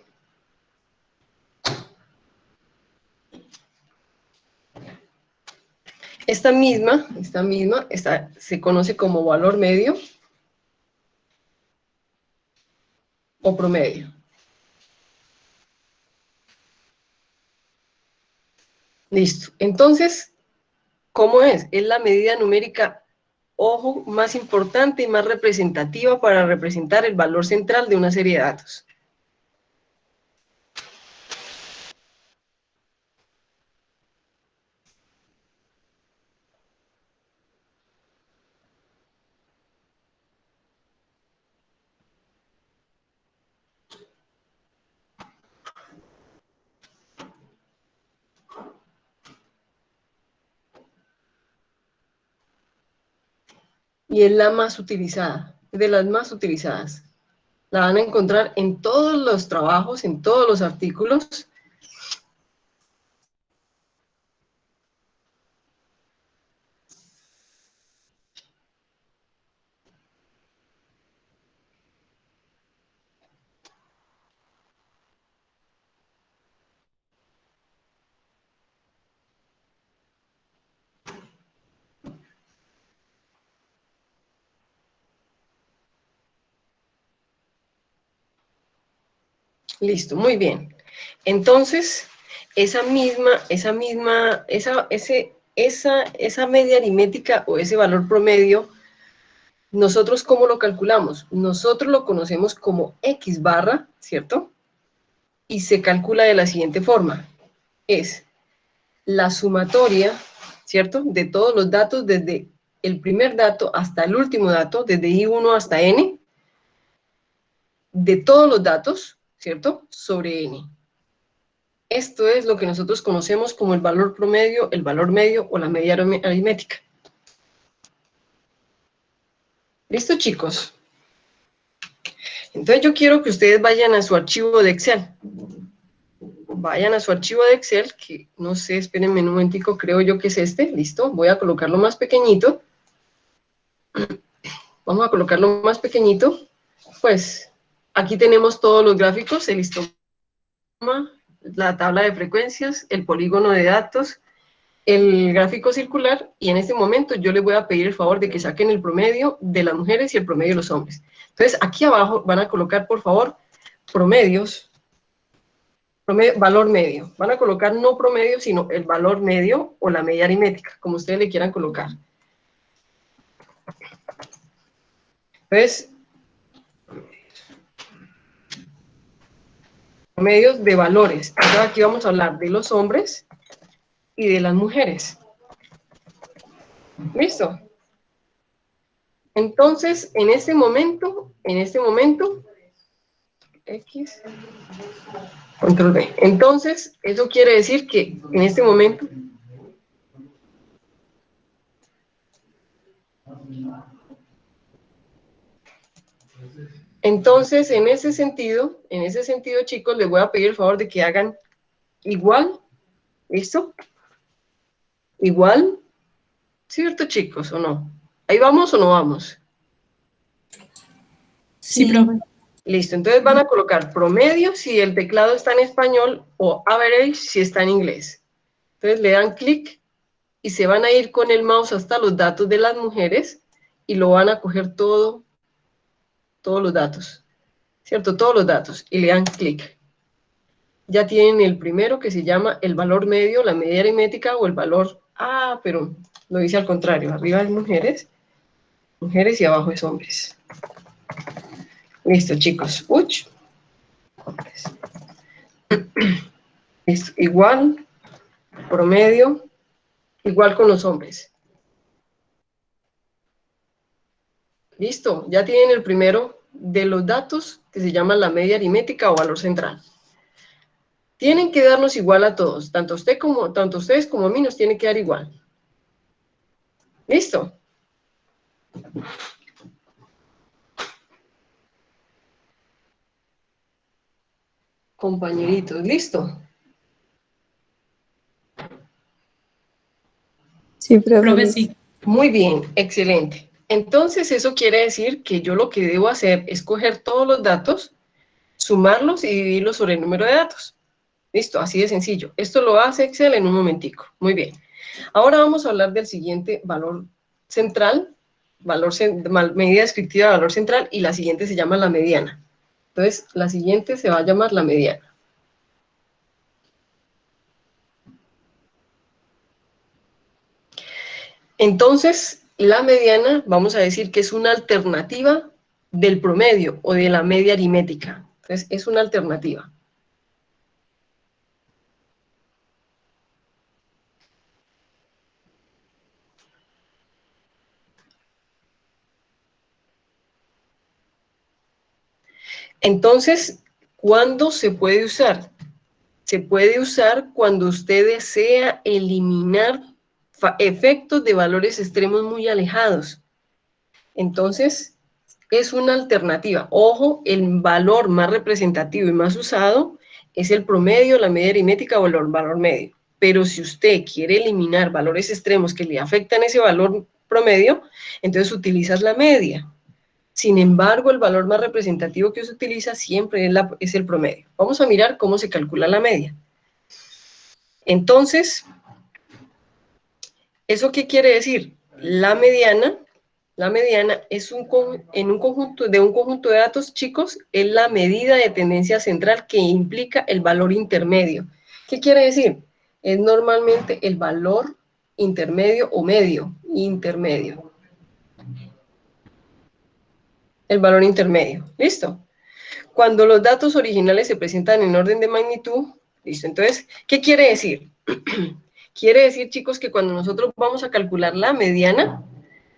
Esta misma se conoce como valor medio o promedio. Listo. Entonces, ¿cómo es? Es la medida numérica, ojo, más importante y más representativa para representar el valor central de una serie de datos. Y es la más utilizada, es de las más utilizadas. La van a encontrar en todos los trabajos, en todos los artículos. Listo, muy bien. Entonces, esa media aritmética o ese valor promedio, ¿nosotros cómo lo calculamos? Nosotros lo conocemos como X barra, ¿cierto? Y se calcula de la siguiente forma. Es la sumatoria, ¿cierto? De todos los datos desde el primer dato hasta el último dato, desde I1 hasta N, de todos los datos, ¿cierto? Sobre N. Esto es lo que nosotros conocemos como el valor promedio, el valor medio o la media aritmética. ¿Listo, chicos? Entonces yo quiero que ustedes vayan a su archivo de Excel. Vayan a su archivo de Excel, que no sé, espérenme un momentico, creo yo que es este. Listo, voy a colocarlo más pequeñito. Vamos a colocarlo más pequeñito. Pues aquí tenemos todos los gráficos, el histograma, la tabla de frecuencias, el polígono de datos, el gráfico circular, y en este momento yo les voy a pedir el favor de que saquen el promedio de las mujeres y el promedio de los hombres. Entonces, aquí abajo van a colocar, por favor, promedios, valor medio. Van a colocar no promedio, sino el valor medio o la media aritmética, como ustedes le quieran colocar. Entonces, promedios de valores. Entonces, aquí vamos a hablar de los hombres y de las mujeres. ¿Listo? Entonces, en este momento, X, control B. Entonces, eso quiere decir que en este momento, en ese sentido, chicos, les voy a pedir el favor de que hagan igual, ¿listo? Igual, ¿cierto, chicos, o no? ¿Ahí vamos o no vamos? Sí, profe. Listo, entonces van a colocar promedio si el teclado está en español o average si está en inglés. Entonces le dan clic y se van a ir con el mouse hasta los datos de las mujeres y lo van a coger todos los datos, ¿cierto? Todos los datos y le dan clic. Ya tienen el primero que se llama el valor medio, la media aritmética o el valor... Ah, pero lo dice al contrario, arriba es mujeres y abajo es hombres. Listo, chicos. Uch. Hombres. Listo. Igual, promedio, igual con los hombres. Listo, ya tienen el primero de los datos que se llama la media aritmética o valor central. Tienen que darnos igual a todos, tanto ustedes como a mí nos tiene que dar igual. ¿Listo? Compañeritos, ¿listo? Sí, profe. Profe, sí. Muy bien, excelente. Entonces eso quiere decir que yo lo que debo hacer es coger todos los datos, sumarlos y dividirlos sobre el número de datos. Listo, así de sencillo. Esto lo hace Excel en un momentico. Muy bien. Ahora vamos a hablar del siguiente valor central, medida descriptiva de valor central, y la siguiente se llama la mediana. Entonces, la siguiente se va a llamar la mediana. Entonces, la mediana, vamos a decir que es una alternativa del promedio o de la media aritmética. Entonces, es una alternativa. Entonces, ¿cuándo se puede usar? Se puede usar cuando usted desea eliminar efectos de valores extremos muy alejados. Entonces, es una alternativa. Ojo, el valor más representativo y más usado es el promedio, la media aritmética o el valor medio. Pero si usted quiere eliminar valores extremos que le afectan ese valor promedio, entonces utilizas la media. Sin embargo, el valor más representativo que se utiliza siempre es el promedio. Vamos a mirar cómo se calcula la media. Entonces, ¿eso qué quiere decir? La mediana es un conjunto de datos, chicos, es la medida de tendencia central que implica el valor intermedio. ¿Qué quiere decir? Es normalmente el valor intermedio o medio, intermedio. El valor intermedio, ¿listo? Cuando los datos originales se presentan en orden de magnitud, ¿listo? Entonces, ¿qué quiere decir? Quiere decir, chicos, que cuando nosotros vamos a calcular la mediana,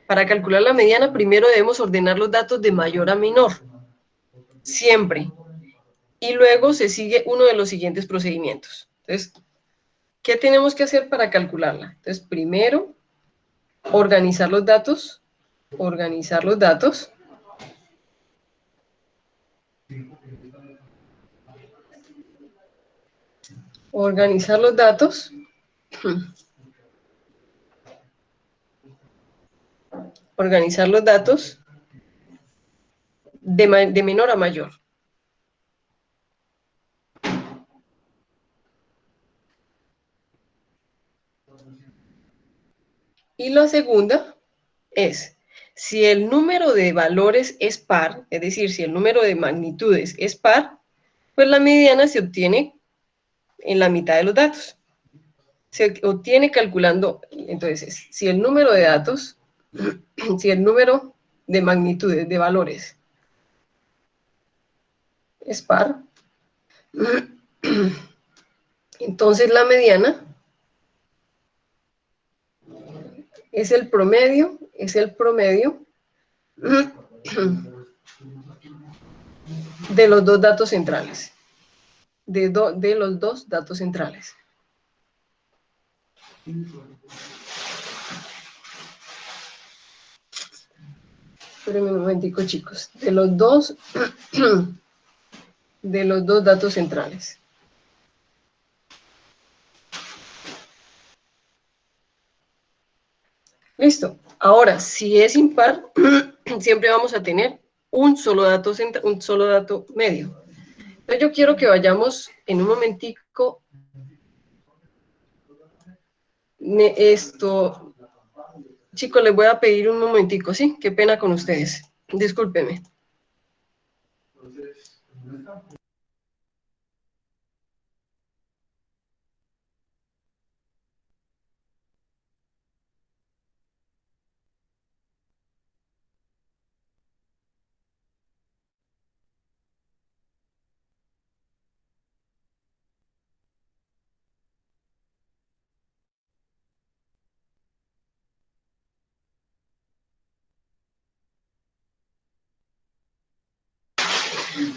para calcular la mediana primero debemos ordenar los datos de mayor a menor, siempre. Y luego se sigue uno de los siguientes procedimientos. Entonces, ¿qué tenemos que hacer para calcularla? Entonces, primero, organizar los datos. Organizar los datos. Organizar los datos. Organizar los datos de menor a mayor. Y la segunda es, si el número de valores es par, es decir, si el número de magnitudes es par, pues la mediana se obtiene en la mitad de los datos. Se obtiene calculando, entonces, si el número de datos, si el número de magnitudes, de valores, es par, entonces la mediana es el promedio de los dos datos centrales, de los dos datos centrales. Espérenme un momentico, chicos. De los dos datos centrales. Listo. Ahora, si es impar, siempre vamos a tener un solo dato medio. Entonces yo quiero que vayamos en un momentico. Chicos, les voy a pedir un momentico, ¿sí? Qué pena con ustedes. Discúlpenme.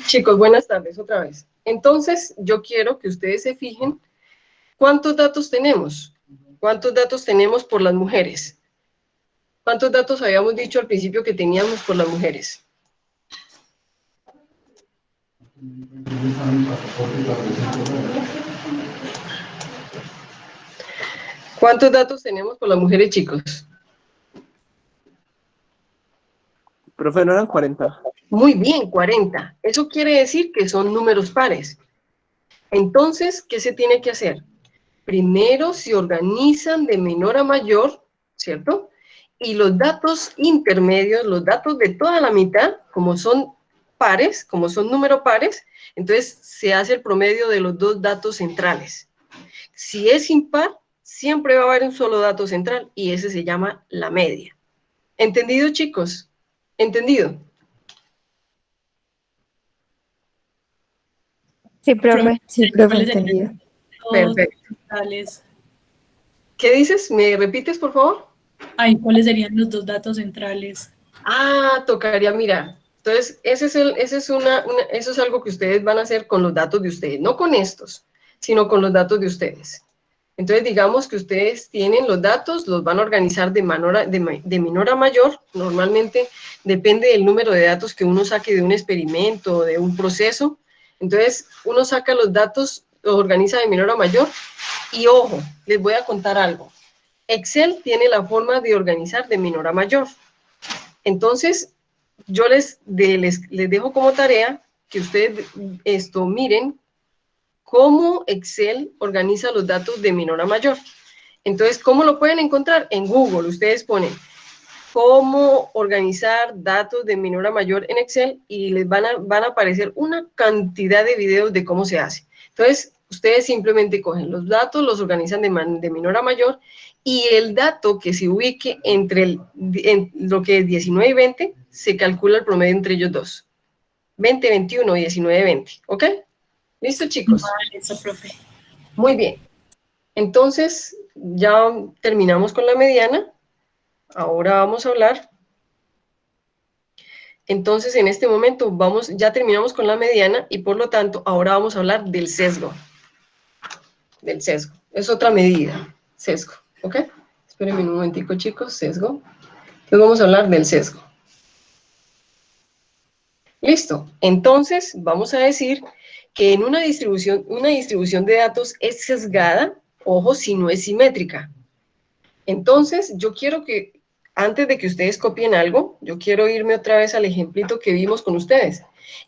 Chicos, buenas tardes otra vez. Entonces, yo quiero que ustedes se fijen cuántos datos tenemos. ¿Cuántos datos tenemos por las mujeres? ¿Cuántos datos habíamos dicho al principio que teníamos por las mujeres? ¿Cuántos datos tenemos por las mujeres, chicos? Profe, ¿no eran 40? Muy bien, 40. Eso quiere decir que son números pares. Entonces, ¿qué se tiene que hacer? Primero se organizan de menor a mayor, ¿cierto? Y los datos intermedios, los datos de toda la mitad, como son pares, como son números pares, entonces se hace el promedio de los dos datos centrales. Si es impar, siempre va a haber un solo dato central y ese se llama la media. ¿Entendido, chicos? ¿Entendido? Sí, profe. Sí, profe, ¿Cuáles serían entendido. los Perfecto. centrales? ¿Qué dices? ¿Me repites, por favor? Ay, ¿cuáles serían los dos datos centrales? Ah, tocaría mirar. Entonces, eso es algo que ustedes van a hacer con los datos de ustedes, no con estos, sino con los datos de ustedes. Entonces, digamos que ustedes tienen los datos, los van a organizar de menor a mayor. Normalmente depende del número de datos que uno saque de un experimento o de un proceso. Entonces, uno saca los datos, los organiza de menor a mayor. Y ojo, les voy a contar algo. Excel tiene la forma de organizar de menor a mayor. Entonces, yo les dejo como tarea que ustedes miren cómo Excel organiza los datos de menor a mayor. Entonces, ¿cómo lo pueden encontrar? En Google, ustedes ponen cómo organizar datos de menor a mayor en Excel y les van a aparecer una cantidad de videos de cómo se hace. Entonces, ustedes simplemente cogen los datos, los organizan de menor a mayor y el dato que se ubique entre lo que es 19 y 20, se calcula el promedio entre ellos dos. 20, 21, 19, 20. ¿Ok? ¿Listo, chicos? Vale, eso, profe. Muy bien. Entonces, ya terminamos con la mediana. Ahora vamos a hablar. Entonces, en este momento ya terminamos con la mediana y por lo tanto, ahora vamos a hablar del sesgo. Del sesgo. Es otra medida. Sesgo. ¿Ok? Espérenme un momentico, chicos. Sesgo. Entonces vamos a hablar del sesgo. Listo. Entonces, vamos a decir que en una distribución de datos es sesgada, ojo, si no es simétrica. Entonces, yo quiero que, antes de que ustedes copien algo, yo quiero irme otra vez al ejemplito que vimos con ustedes.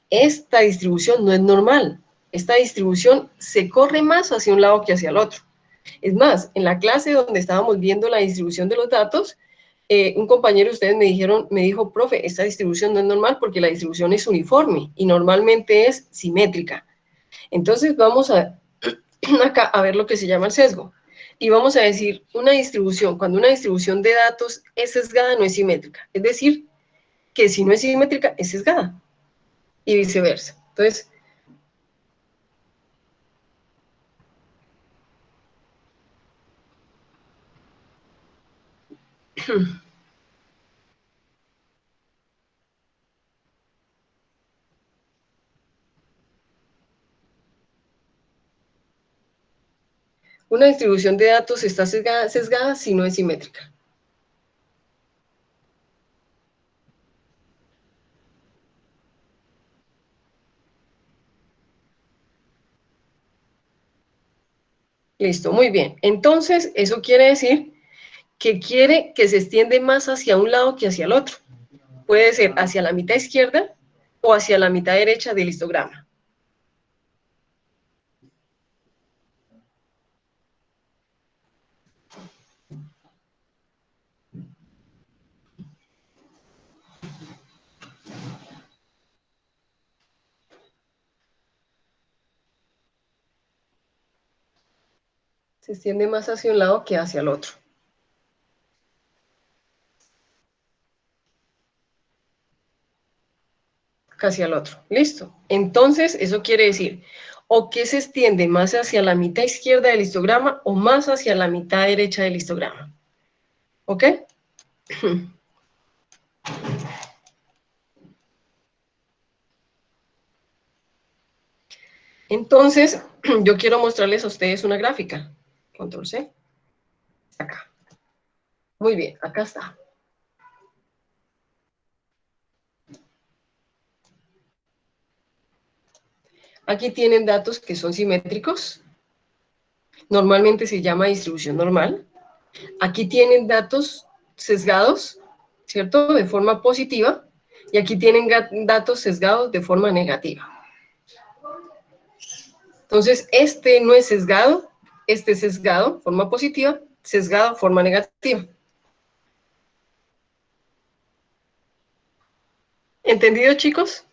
Esta distribución no es normal. Esta distribución se corre más hacia un lado que hacia el otro. Es más, en la clase donde estábamos viendo la distribución de los datos, un compañero de ustedes me dijo, profe, esta distribución no es normal porque la distribución es uniforme y normalmente es simétrica. Entonces, vamos acá a ver lo que se llama el sesgo. Y vamos a decir, cuando una distribución de datos es sesgada, no es simétrica. Es decir, que si no es simétrica, es sesgada. Y viceversa. Entonces, una distribución de datos está sesgada si no es simétrica. Listo, muy bien. Entonces, eso quiere decir que quiere que se extiende más hacia un lado que hacia el otro. Puede ser hacia la mitad izquierda o hacia la mitad derecha del histograma. Se extiende más hacia un lado que hacia el otro. Hacia el otro. Listo. Entonces, eso quiere decir, o que se extiende más hacia la mitad izquierda del histograma o más hacia la mitad derecha del histograma. ¿Ok? Entonces, yo quiero mostrarles a ustedes una gráfica. Control C. Acá. Muy bien, acá está. Aquí tienen datos que son simétricos. Normalmente se llama distribución normal. Aquí tienen datos sesgados, ¿cierto? De forma positiva. Y aquí tienen datos sesgados de forma negativa. Entonces, este no es sesgado, este es sesgado, forma positiva, sesgado, forma negativa. ¿Entendido, chicos?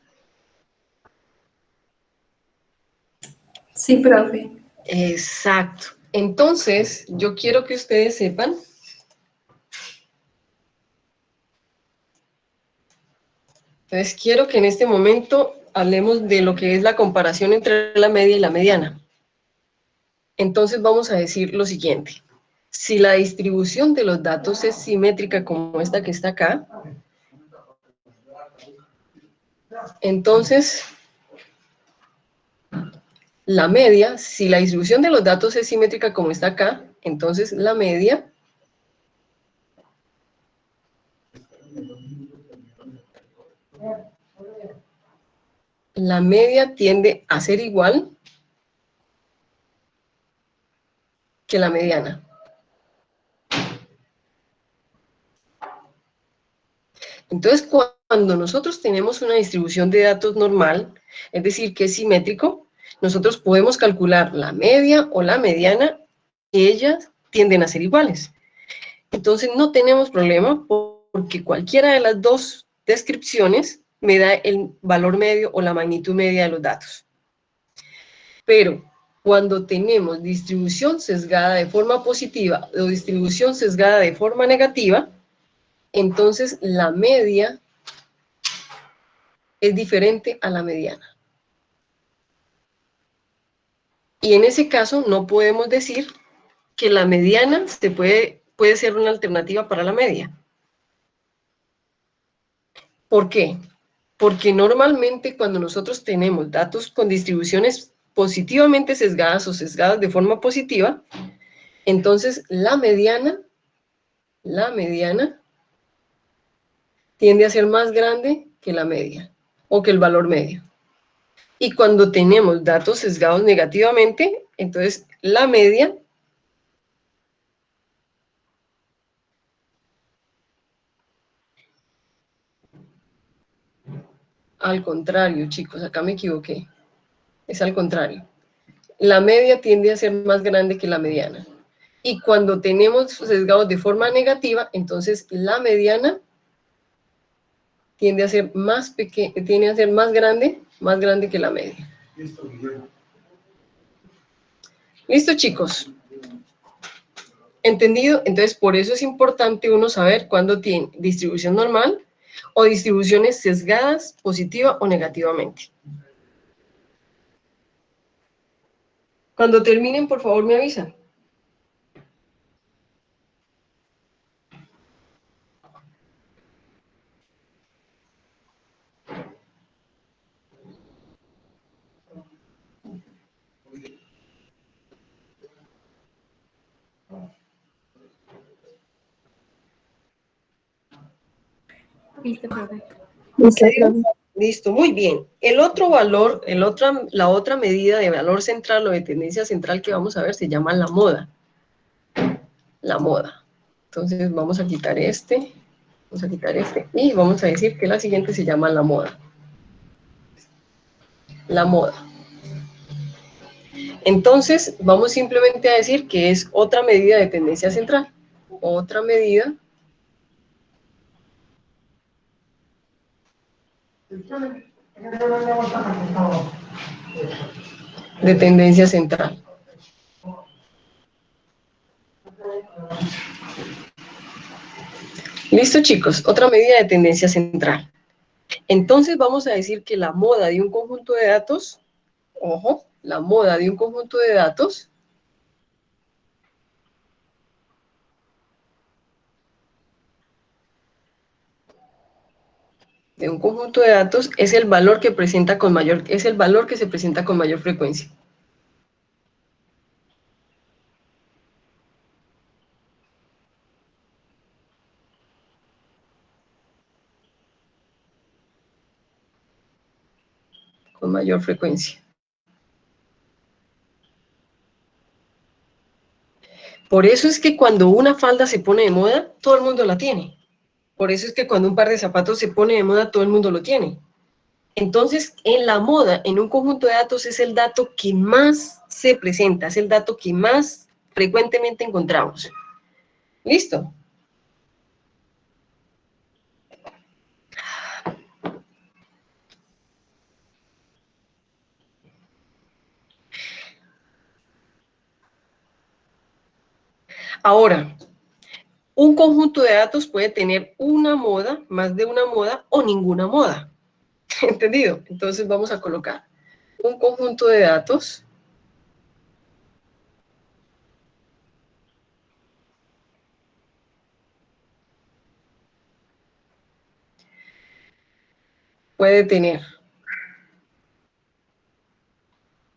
Sí, profe. Exacto. Entonces, yo quiero que ustedes sepan entonces, quiero que en este momento hablemos de lo que es la comparación entre la media y la mediana. Entonces, vamos a decir lo siguiente. Si la distribución de los datos es simétrica como esta que está acá, entonces, la media, si la distribución de los datos es simétrica como está acá, entonces la media tiende a ser igual que la mediana. Entonces, cuando nosotros tenemos una distribución de datos normal, es decir, que es simétrico, nosotros podemos calcular la media o la mediana y ellas tienden a ser iguales. Entonces, no tenemos problema porque cualquiera de las dos descripciones me da el valor medio o la magnitud media de los datos. Pero cuando tenemos distribución sesgada de forma positiva o distribución sesgada de forma negativa, entonces la media es diferente a la mediana. Y en ese caso no podemos decir que la mediana puede ser una alternativa para la media. ¿Por qué? Porque normalmente cuando nosotros tenemos datos con distribuciones positivamente sesgadas o sesgadas de forma positiva, entonces la mediana tiende a ser más grande que la media o que el valor medio. Y cuando tenemos datos sesgados negativamente, entonces la media al contrario, chicos, acá me equivoqué. Es al contrario. La media tiende a ser más grande que la mediana. Y cuando tenemos sesgados de forma negativa, entonces la mediana tiende a ser más grande que la media. ¿Listo, chicos? ¿Entendido? Entonces, por eso es importante uno saber cuándo tiene distribución normal o distribuciones sesgadas, positiva o negativamente. Cuando terminen, por favor, me avisan. Listo, profe. Listo, profe. Listo, muy bien. El otro valor, la otra medida de valor central o de tendencia central que vamos a ver se llama la moda. La moda. Entonces vamos a quitar este. Vamos a quitar este. Y vamos a decir que la siguiente se llama la moda. La moda. Entonces, vamos simplemente a decir que es otra medida de tendencia central. Otra medida de tendencia central. Listo, chicos, otra medida de tendencia central. Entonces vamos a decir que la moda de un conjunto de datos, ojo, la moda de un conjunto de datos es el valor que presenta con mayor, es el valor que se presenta con mayor frecuencia. Con mayor frecuencia. Por eso es que cuando una falda se pone de moda, todo el mundo la tiene. Por eso es que cuando un par de zapatos se pone de moda, todo el mundo lo tiene. Entonces, en la moda, en un conjunto de datos, es el dato que más se presenta, es el dato que más frecuentemente encontramos. ¿Listo? Ahora, un conjunto de datos puede tener una moda, más de una moda o ninguna moda. ¿Entendido? Entonces vamos a colocar un conjunto de datos puede tener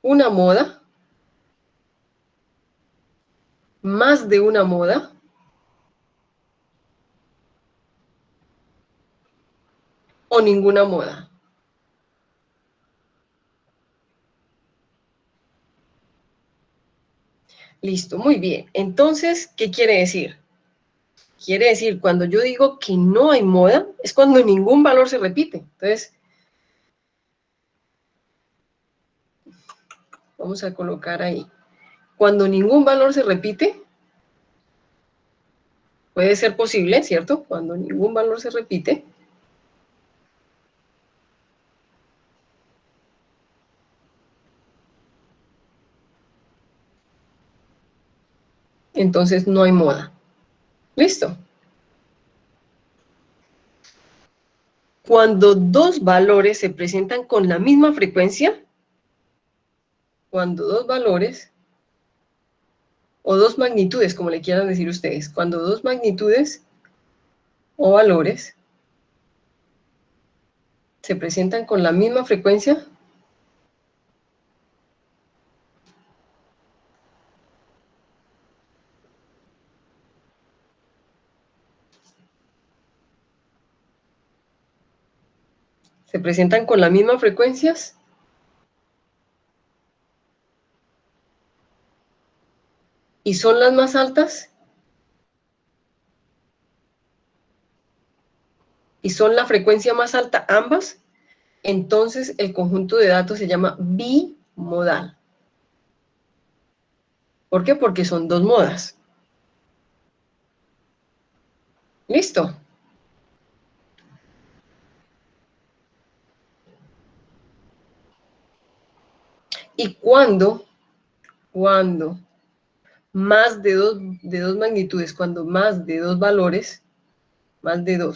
una moda, más de una moda, o ninguna moda. Listo, muy bien. Entonces, ¿qué quiere decir? Quiere decir, cuando yo digo que no hay moda, es cuando ningún valor se repite. Entonces, vamos a colocar ahí. Cuando ningún valor se repite, puede ser posible, ¿cierto? Cuando ningún valor se repite, entonces no hay moda. ¿Listo? Cuando dos valores se presentan con la misma frecuencia, cuando dos valores, o dos magnitudes, como le quieran decir ustedes, cuando dos magnitudes o valores se presentan con la misma frecuencia, se presentan con las mismas frecuencias, y son las más altas, y son la frecuencia más alta ambas, entonces el conjunto de datos se llama bimodal. ¿Por qué? Porque son dos modas. ¿Listo? Y cuando más de dos magnitudes, cuando más de dos valores, cuando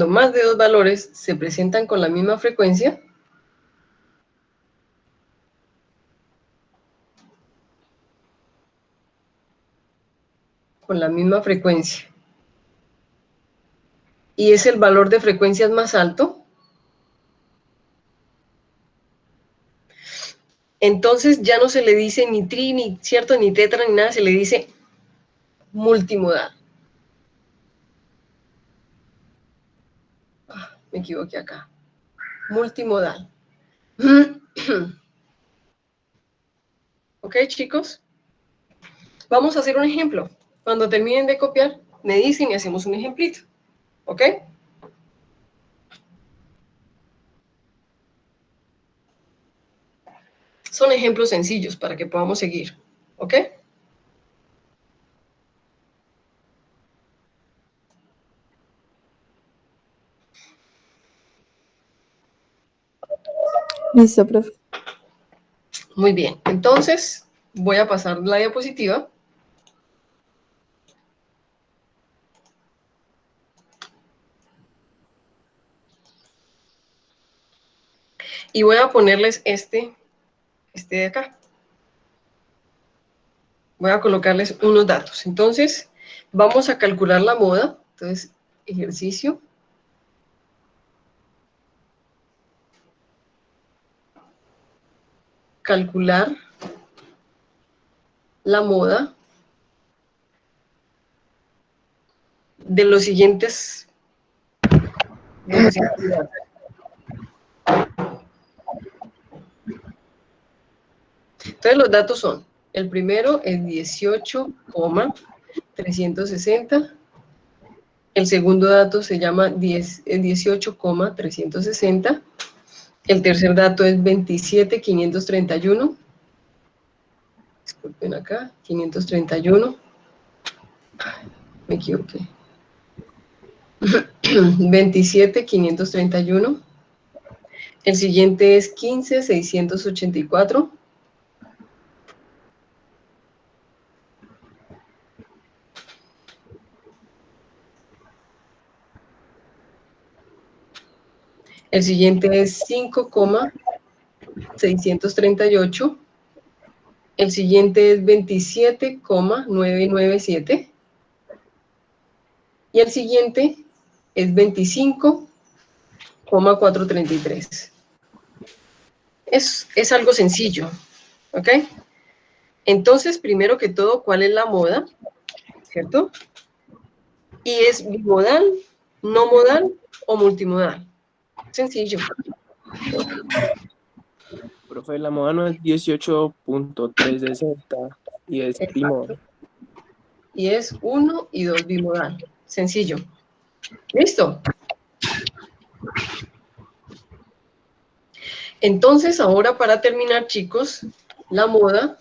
más de dos valores se presentan con la misma frecuencia, y es el valor de frecuencias más alto, entonces ya no se le dice ni tri, ni cierto, ni tetra, ni nada, se le dice multimodal. Me equivoqué acá. Multimodal. ¿Ok, chicos? Vamos a hacer un ejemplo. Cuando terminen de copiar, me dicen y hacemos un ejemplito. ¿Ok? Son ejemplos sencillos para que podamos seguir. ¿Ok? Listo, profe. Muy bien. Entonces, voy a pasar la diapositiva. Y voy a ponerles este de acá. Voy a colocarles unos datos. Entonces, vamos a calcular la moda. Entonces, ejercicio. Calcular la moda de los siguientes datos. Entonces, los datos son, el primero es 18,360. El segundo dato se llama 18,360. El tercer dato es 27,531. Disculpen acá, 531. Me equivoqué. 27,531. El siguiente es 15,684. El siguiente es 5,638. El siguiente es 27,997. Y el siguiente es 25,433. Es algo sencillo, ¿ok? Entonces, primero que todo, ¿cuál es la moda? ¿Cierto? Y es bimodal, no modal o multimodal. Sencillo. Profe, la moda no es 18,360 y es bimodal. Y es 1 y 2 bimodal. Sencillo. ¿Listo? Entonces, ahora para terminar, chicos, la moda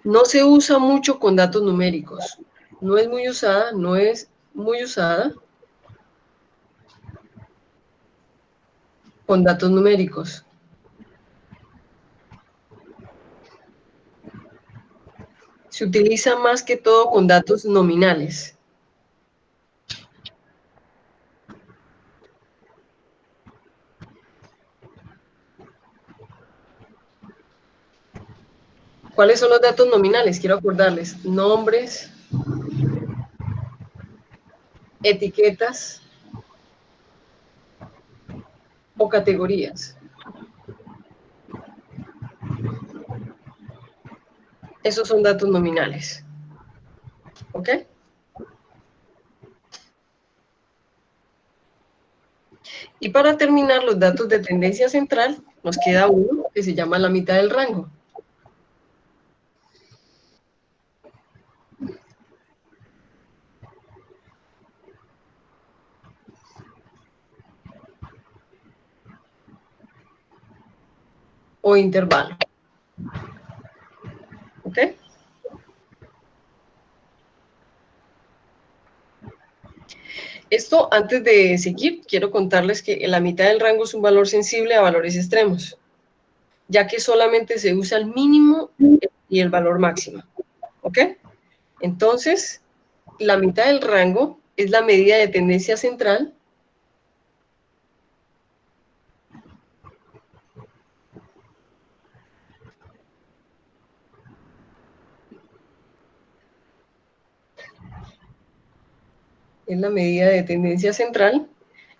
no se usa mucho con datos numéricos. No es muy usada, no es muy usada con datos numéricos. Se utiliza más que todo con datos nominales. ¿Cuáles son los datos nominales? Quiero acordarles. Nombres, etiquetas o categorías. Esos son datos nominales. ¿Ok? Y para terminar los datos de tendencia central, nos queda uno que se llama la mitad del rango. O intervalo. ¿Ok? Esto, antes de seguir, quiero contarles que la mitad del rango es un valor sensible a valores extremos, ya que solamente se usa el mínimo y el valor máximo. ¿Ok? Entonces, la mitad del rango es la medida de tendencia central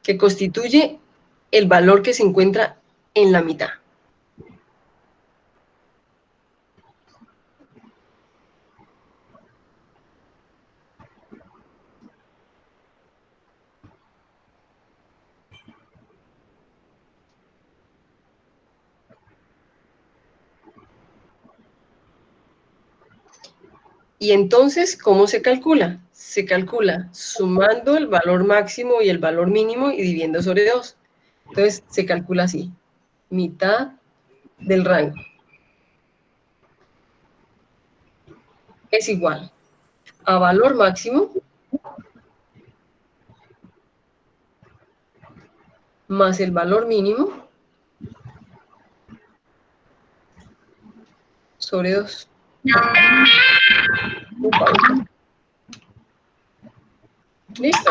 que constituye el valor que se encuentra en la mitad. Y entonces, ¿cómo se calcula? Se calcula sumando el valor máximo y el valor mínimo y dividiendo sobre 2. Entonces, se calcula así. Mitad del rango es igual a valor máximo más el valor mínimo sobre 2. ¿Listo?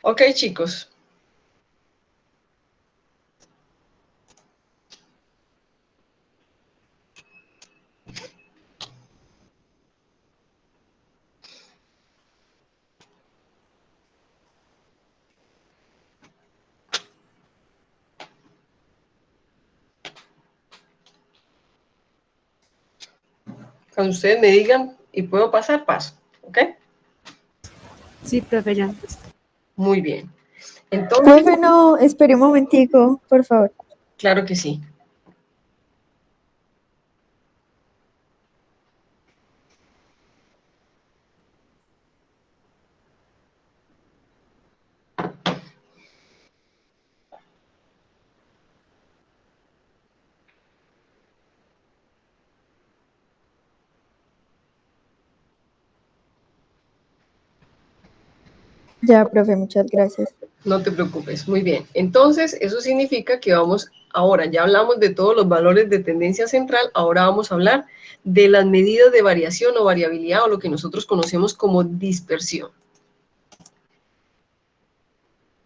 Ok, chicos. Cuando ustedes me digan y puedo pasar, paso. ¿Ok? Sí, profe, ya. Muy bien. Entonces, Profe, no, espere un momentico, por favor. claro que sí. Ya, profe, muchas gracias. No te preocupes. Muy bien. Entonces, eso significa que vamos, ahora ya hablamos de todos los valores de tendencia central, ahora vamos a hablar de las medidas de variación o variabilidad o lo que nosotros conocemos como dispersión.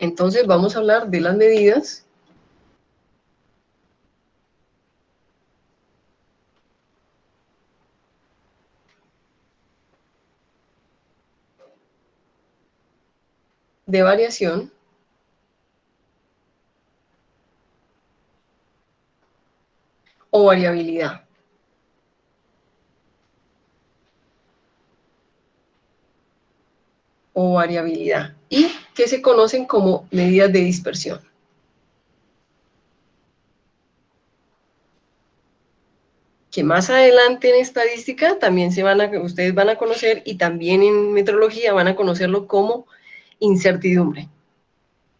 Entonces, vamos a hablar de las medidas de variación o variabilidad. O variabilidad, y que se conocen como medidas de dispersión. Que más adelante en estadística también ustedes van a conocer, y también en metrología van a conocerlo como incertidumbre.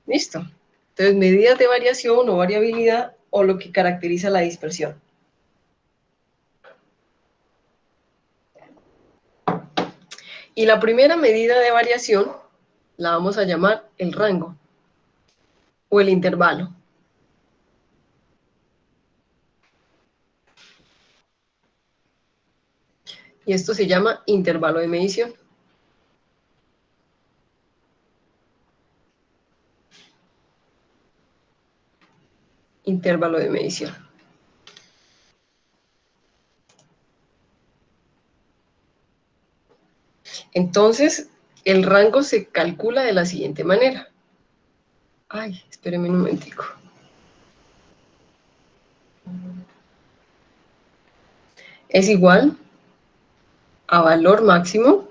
¿Listo? Entonces, medidas de variación o variabilidad o lo que caracteriza la dispersión. Y la primera medida de variación la vamos a llamar el rango o el intervalo. Y esto se llama intervalo de medición. Intervalo de medición. Entonces, el rango se calcula de la siguiente manera. Ay, espérenme un momentico. Es igual a valor máximo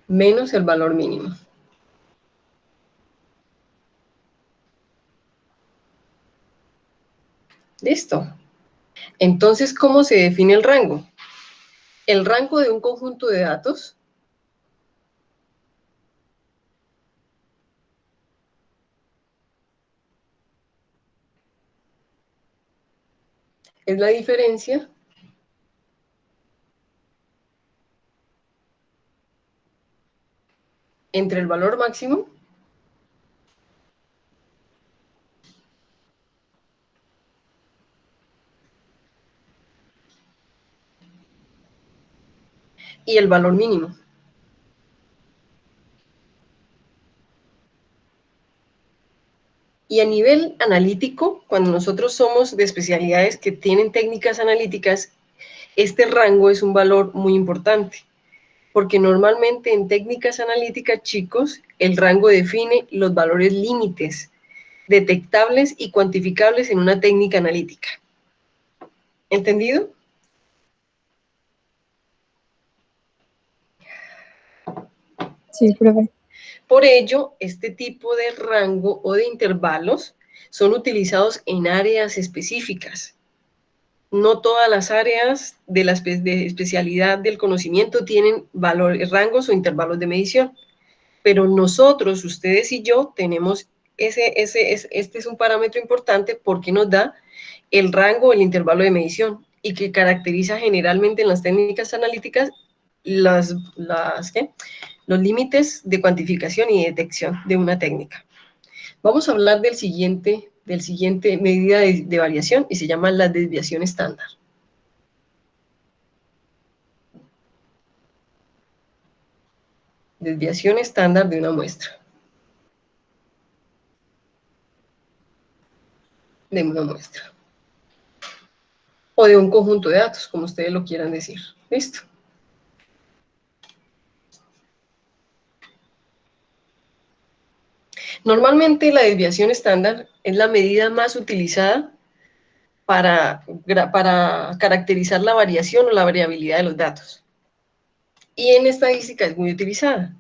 menos el valor mínimo. ¿Listo? Entonces, ¿cómo se define el rango? El rango de un conjunto de datos es la diferencia entre el valor máximo y el valor mínimo. Y a nivel analítico, cuando nosotros somos de especialidades que tienen técnicas analíticas, este rango es un valor muy importante, porque normalmente en técnicas analíticas, chicos, el rango define los valores límites detectables y cuantificables en una técnica analítica. ¿Entendido? Sí, profe. Por ello, este tipo de rango o de intervalos son utilizados en áreas específicas. No todas las áreas de la de especialidad del conocimiento tienen valores, rangos o intervalos de medición, pero nosotros, ustedes y yo, tenemos este es un parámetro importante porque nos da el rango o el intervalo de medición y que caracteriza generalmente en las técnicas analíticas los límites de cuantificación y detección de una técnica. Vamos a hablar del siguiente medida de variación y se llama la desviación estándar. Desviación estándar de una muestra. De una muestra. O de un conjunto de datos, como ustedes lo quieran decir. ¿Listo? Normalmente la desviación estándar es la medida más utilizada para caracterizar la variación o la variabilidad de los datos. Y en estadística es muy utilizada.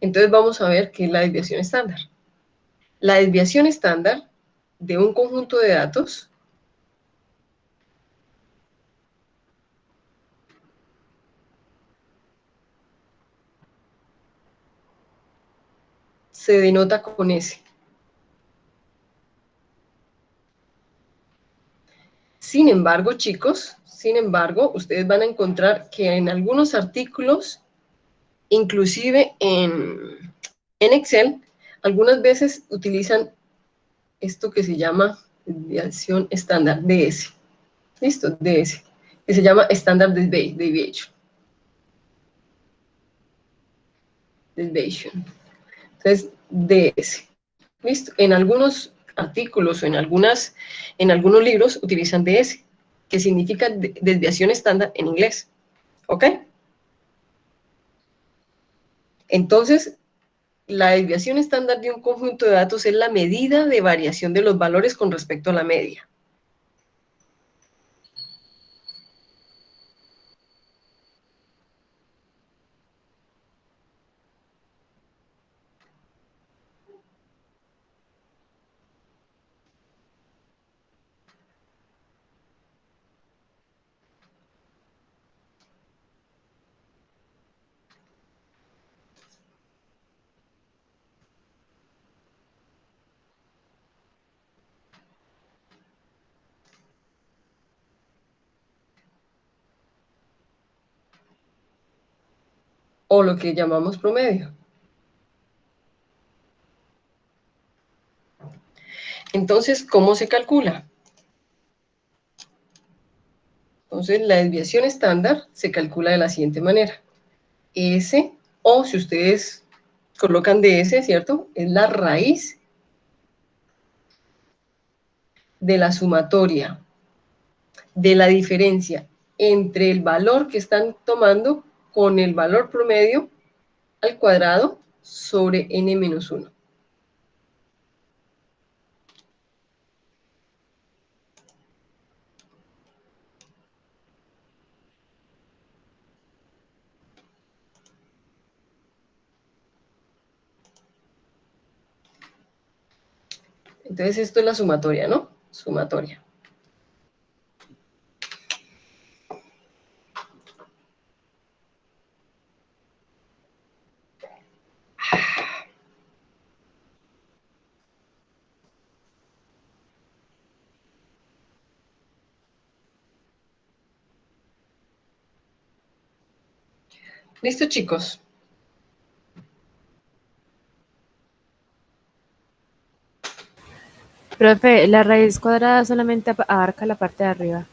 Entonces vamos a ver qué es la desviación estándar. La desviación estándar de un conjunto de datos se denota con S. Sin embargo, chicos, ustedes van a encontrar que en algunos artículos, inclusive en Excel, algunas veces utilizan esto que se llama desviación estándar, DS. ¿Listo? DS. Que se llama Standard Deviation. Entonces, DS. ¿Listo? En algunos artículos o en algunos libros utilizan DS, que significa desviación estándar en inglés. ¿Ok? Entonces, la desviación estándar de un conjunto de datos es la medida de variación de los valores con respecto a la media. O lo que llamamos promedio. Entonces, ¿cómo se calcula? Entonces, la desviación estándar se calcula de la siguiente manera. S, o si ustedes colocan DS, ¿cierto? Es la raíz de la sumatoria, de la diferencia entre el valor que están tomando con el valor promedio al cuadrado sobre n-1. Entonces esto es la sumatoria, ¿no? Sumatoria. ¿Listo, chicos? Profe, la raíz cuadrada solamente abarca la parte de arriba.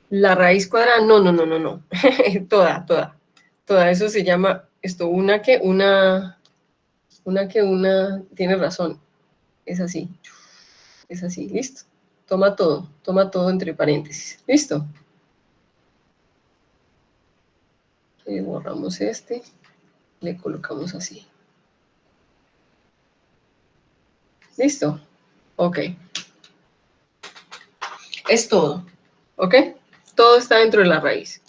La raíz cuadrada, no. Toda. Eso se llama, tiene razón. Es así, listo. Toma todo entre paréntesis. ¿Listo? Borramos este, le colocamos así. ¿Listo? Ok. Es todo. ¿Ok? Todo está dentro de la raíz.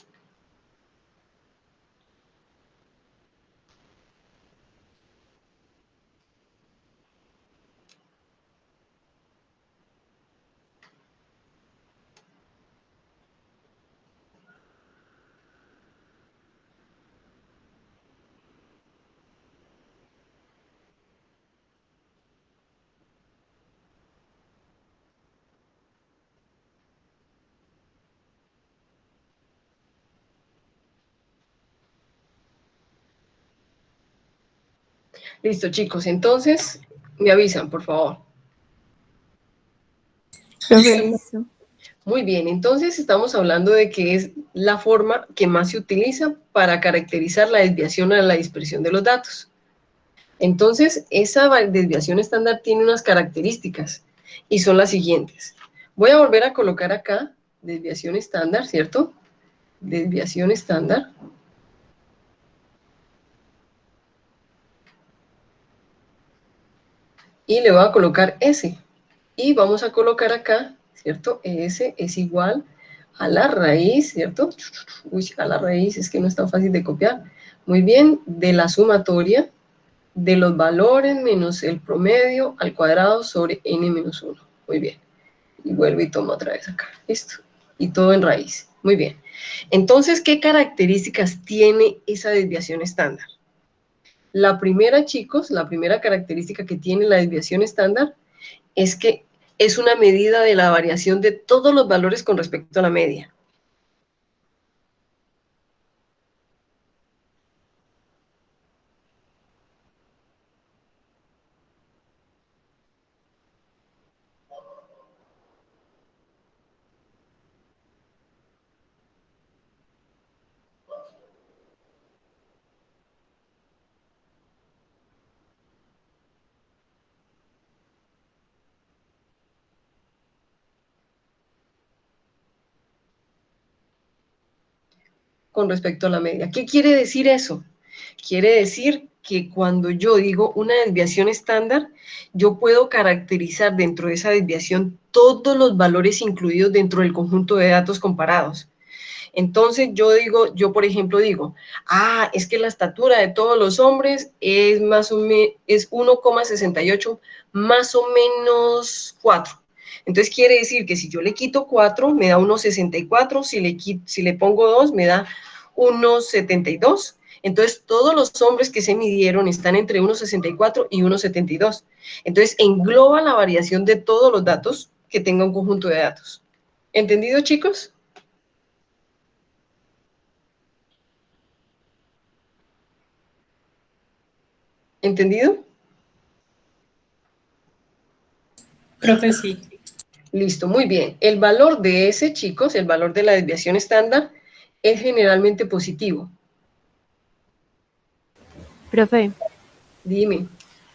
Listo, chicos. Entonces, me avisan, por favor. Profe, Listo. Muy bien, entonces estamos hablando de que es la forma que más se utiliza para caracterizar la desviación a la dispersión de los datos. Entonces, esa desviación estándar tiene unas características y son las siguientes. Voy a volver a colocar acá desviación estándar, ¿cierto? Desviación estándar. Y le voy a colocar S. Y vamos a colocar acá, ¿cierto? S es igual a la raíz, ¿cierto? Uy, a la raíz, es que no es tan fácil de copiar. Muy bien, de la sumatoria de los valores menos el promedio al cuadrado sobre n menos 1. Muy bien. Y vuelvo y tomo otra vez acá. Listo. Y todo en raíz. Muy bien. Entonces, ¿qué características tiene esa desviación estándar? La primera, chicos, la primera característica que tiene la desviación estándar es que es una medida de la variación de todos los valores con respecto a la media. Con respecto a la media. ¿Qué quiere decir eso? Quiere decir que cuando yo digo una desviación estándar, yo puedo caracterizar dentro de esa desviación todos los valores incluidos dentro del conjunto de datos comparados. Entonces yo por ejemplo digo, es que la estatura de todos los hombres es más o menos, es 1,68 más o menos 4. Entonces quiere decir que si yo le quito 4, me da 1,64, si le pongo 2, me da 1,72. Entonces todos los hombres que se midieron están entre 1,64 y 1,72. Entonces engloba la variación de todos los datos que tenga un conjunto de datos. ¿Entendido, chicos? ¿Entendido? Profe, sí. Listo, muy bien. El valor de ese, chicos, el valor de la desviación estándar, es generalmente positivo. Profe, Dime.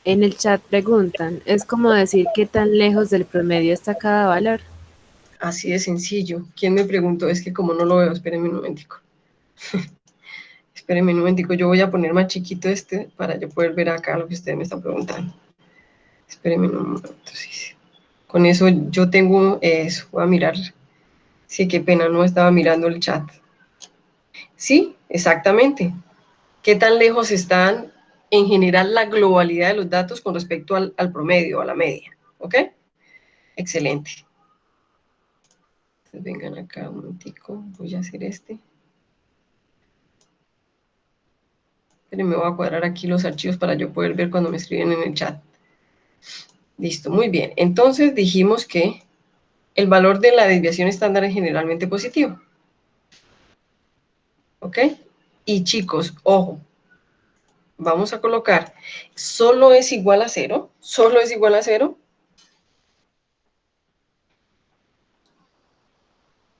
en el chat preguntan, ¿es como decir qué tan lejos del promedio está cada valor? Así de sencillo. ¿Quién me preguntó? Es que como no lo veo, espérenme un momentico. Espérenme un momentico, yo voy a poner más chiquito este para yo poder ver acá lo que ustedes me están preguntando. Espérenme un momento, sí. Con eso yo tengo eso, voy a mirar. Sí, qué pena, no estaba mirando el chat. Sí, exactamente. ¿Qué tan lejos están en general la globalidad de los datos con respecto al promedio, a la media? ¿Ok? Excelente. Entonces vengan acá un momentico, voy a hacer este. Pero me voy a cuadrar aquí los archivos para yo poder ver cuando me escriben en el chat. Listo, muy bien. Entonces dijimos que el valor de la desviación estándar es generalmente positivo. ¿Ok? Y chicos, ojo, vamos a colocar, solo es igual a 0, solo es igual a 0.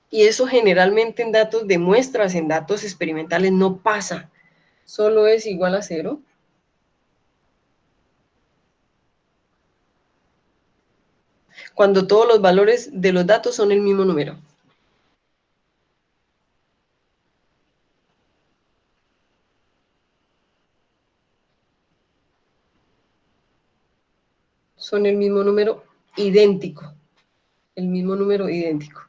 Y eso generalmente en datos de muestras, en datos experimentales no pasa. Solo es igual a 0. Cuando todos los valores de los datos son el mismo número. Son el mismo número idéntico. El mismo número idéntico.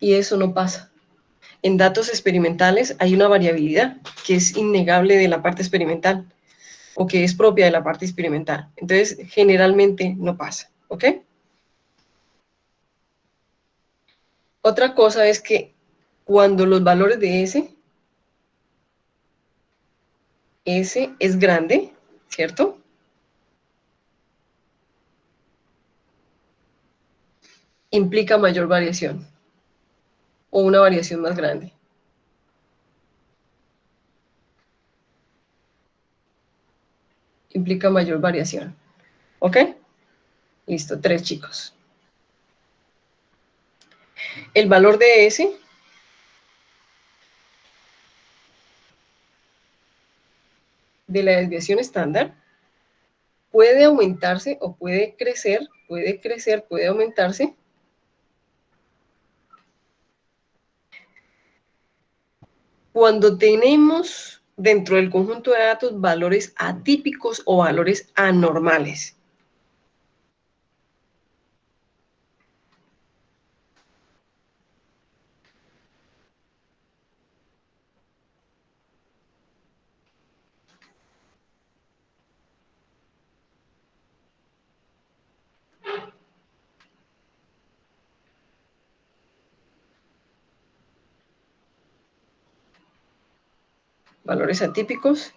Y eso no pasa. En datos experimentales hay una variabilidad que es innegable de la parte experimental o que es propia de la parte experimental. Entonces, generalmente no pasa, ¿ok? Otra cosa es que cuando los valores de S es grande, ¿cierto? Implica mayor variación o una variación más grande. Implica mayor variación. ¿Ok? Listo, 3 chicos. El valor de S de la desviación estándar puede aumentarse o puede crecer, puede aumentarse cuando tenemos dentro del conjunto de datos valores atípicos o valores anormales. Valores atípicos.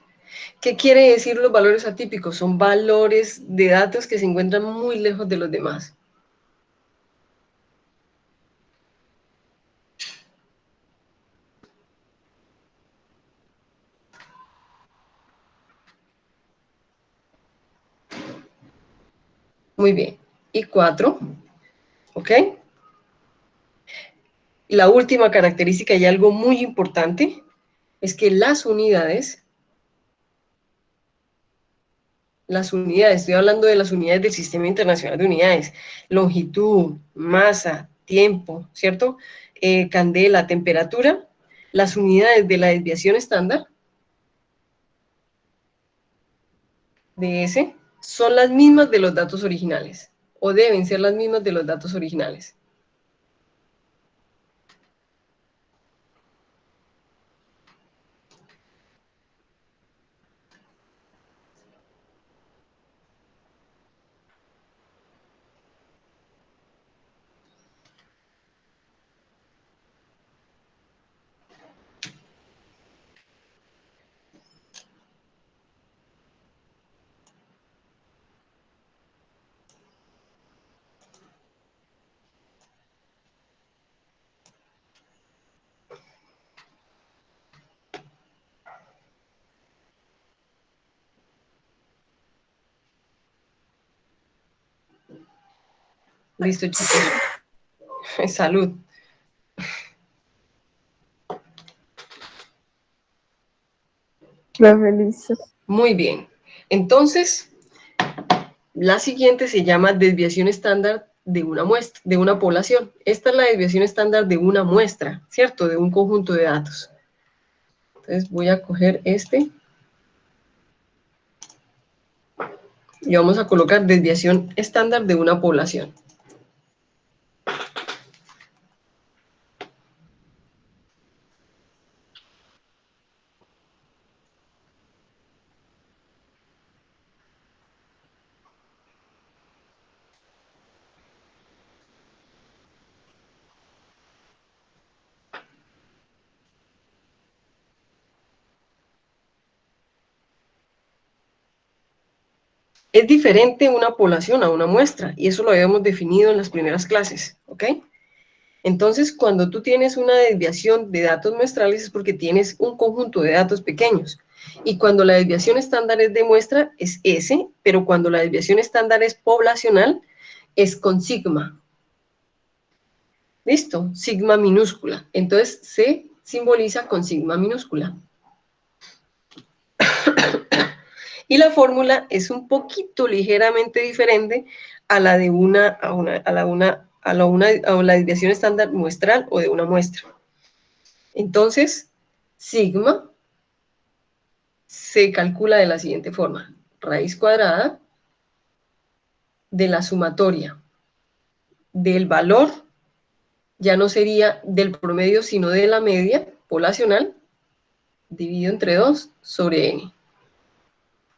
¿Qué quiere decir los valores atípicos? Son valores de datos que se encuentran muy lejos de los demás. Muy bien. Y 4, ¿ok? La última característica y algo muy importante es que las unidades, estoy hablando de las unidades del Sistema Internacional de Unidades, longitud, masa, tiempo, ¿cierto? Candela, temperatura, las unidades de la desviación estándar de S son las mismas de los datos originales, o deben ser las mismas de los datos originales. Listo, chicos. Salud. Profe, listo. Muy bien. Entonces, la siguiente se llama desviación estándar de una muestra, de una población. Esta es la desviación estándar de una muestra, ¿cierto? De un conjunto de datos. Entonces voy a coger este y vamos a colocar desviación estándar de una población. Es diferente una población a una muestra, y eso lo habíamos definido en las primeras clases, ¿ok? Entonces, cuando tú tienes una desviación de datos muestrales es porque tienes un conjunto de datos pequeños. Y cuando la desviación estándar es de muestra, es S, pero cuando la desviación estándar es poblacional, es con sigma. ¿Listo? Sigma minúscula. Entonces, se simboliza con sigma minúscula. Y la fórmula es un poquito ligeramente diferente a la de a la desviación estándar muestral o de una muestra. Entonces, sigma se calcula de la siguiente forma: raíz cuadrada de la sumatoria del valor ya no sería del promedio, sino de la media poblacional, dividido entre 2 sobre n.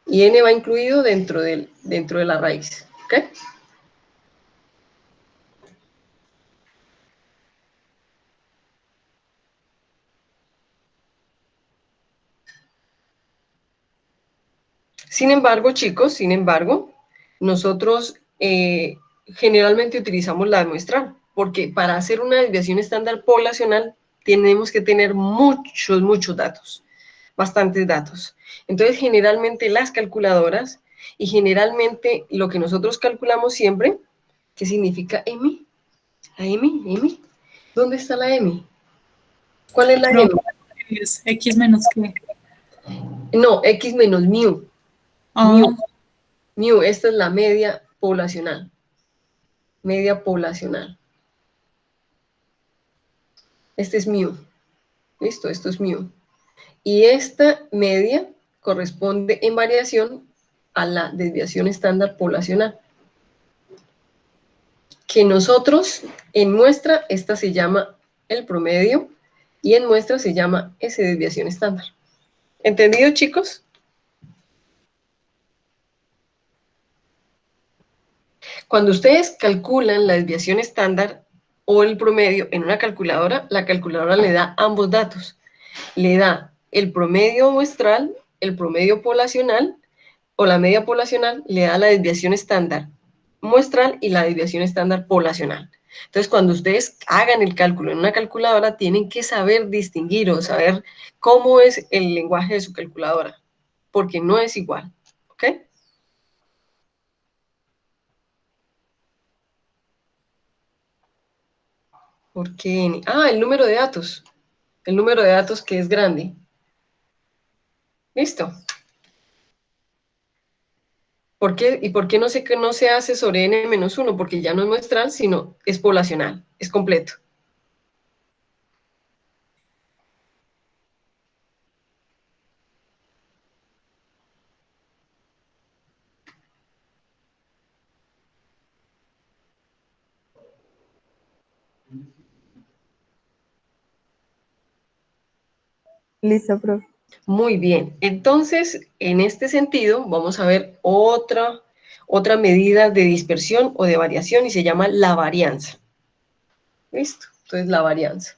Y n va incluido dentro de la raíz. ¿Ok? Sin embargo, chicos, nosotros generalmente utilizamos la de muestral, porque para hacer una desviación estándar poblacional tenemos que tener muchos datos, bastantes datos. Entonces, generalmente las calculadoras y generalmente lo que nosotros calculamos siempre, ¿qué significa M? La M. ¿Dónde está la M? ¿Cuál es la M? Es X menos que. No, X menos mu. Ah, Mu, esta es la media poblacional. Media poblacional. Este es mu. Listo, esto es mu. Y esta media corresponde en variación a la desviación estándar poblacional. Que nosotros, en muestra, esta se llama el promedio y en muestra se llama S desviación estándar. ¿Entendido, chicos? Cuando ustedes calculan la desviación estándar o el promedio en una calculadora, la calculadora le da ambos datos. Le da el promedio muestral, el promedio poblacional o la media poblacional, le da la desviación estándar muestral y la desviación estándar poblacional. Entonces, cuando ustedes hagan el cálculo en una calculadora, tienen que saber distinguir o saber cómo es el lenguaje de su calculadora, porque no es igual. ¿Ok? ¿Por qué n? Ah, el número de datos. El número de datos que es grande. Listo. ¿Por qué? ¿Y por qué no se hace sobre n-1? Porque ya no es muestral, sino es poblacional, es completo. Listo, profe. Muy bien. Entonces, en este sentido, vamos a ver otra medida de dispersión o de variación y se llama la varianza. ¿Listo? Entonces, la varianza.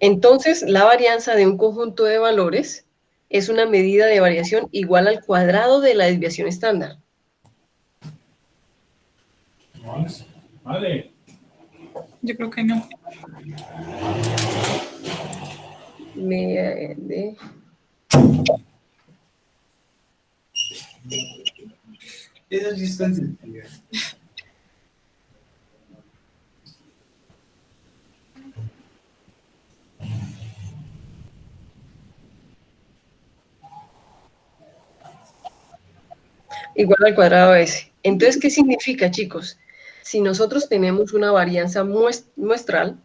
Entonces, la varianza de un conjunto de valores es una medida de variación igual al cuadrado de la desviación estándar. Vale. yo creo que no. Eso sí es consentido. Igual al cuadrado de S. Entonces, ¿qué significa, chicos? Si nosotros tenemos una varianza muestral,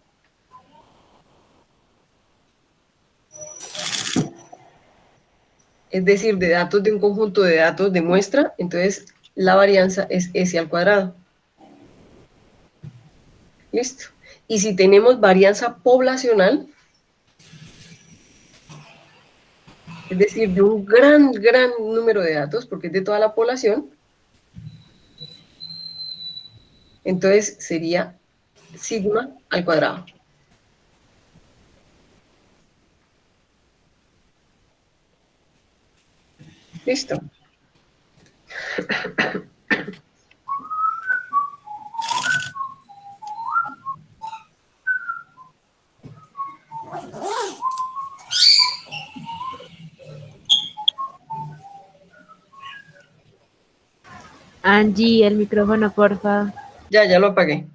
es decir, de datos de un conjunto de datos de muestra, entonces la varianza es S al cuadrado. ¿Listo? Y si tenemos varianza poblacional, es decir, de un gran número de datos, porque es de toda la población, entonces sería sigma al cuadrado. ¿Listo? Angie, el micrófono, porfa. Ya lo apagué.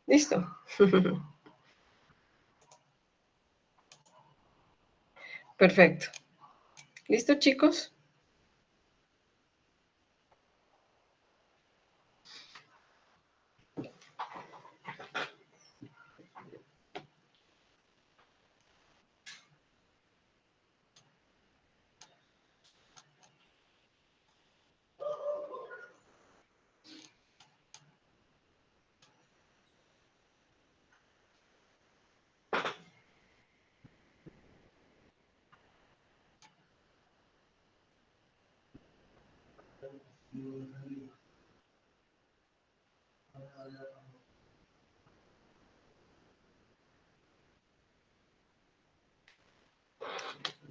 ¿Listo? Perfecto. ¿Listo, chicos?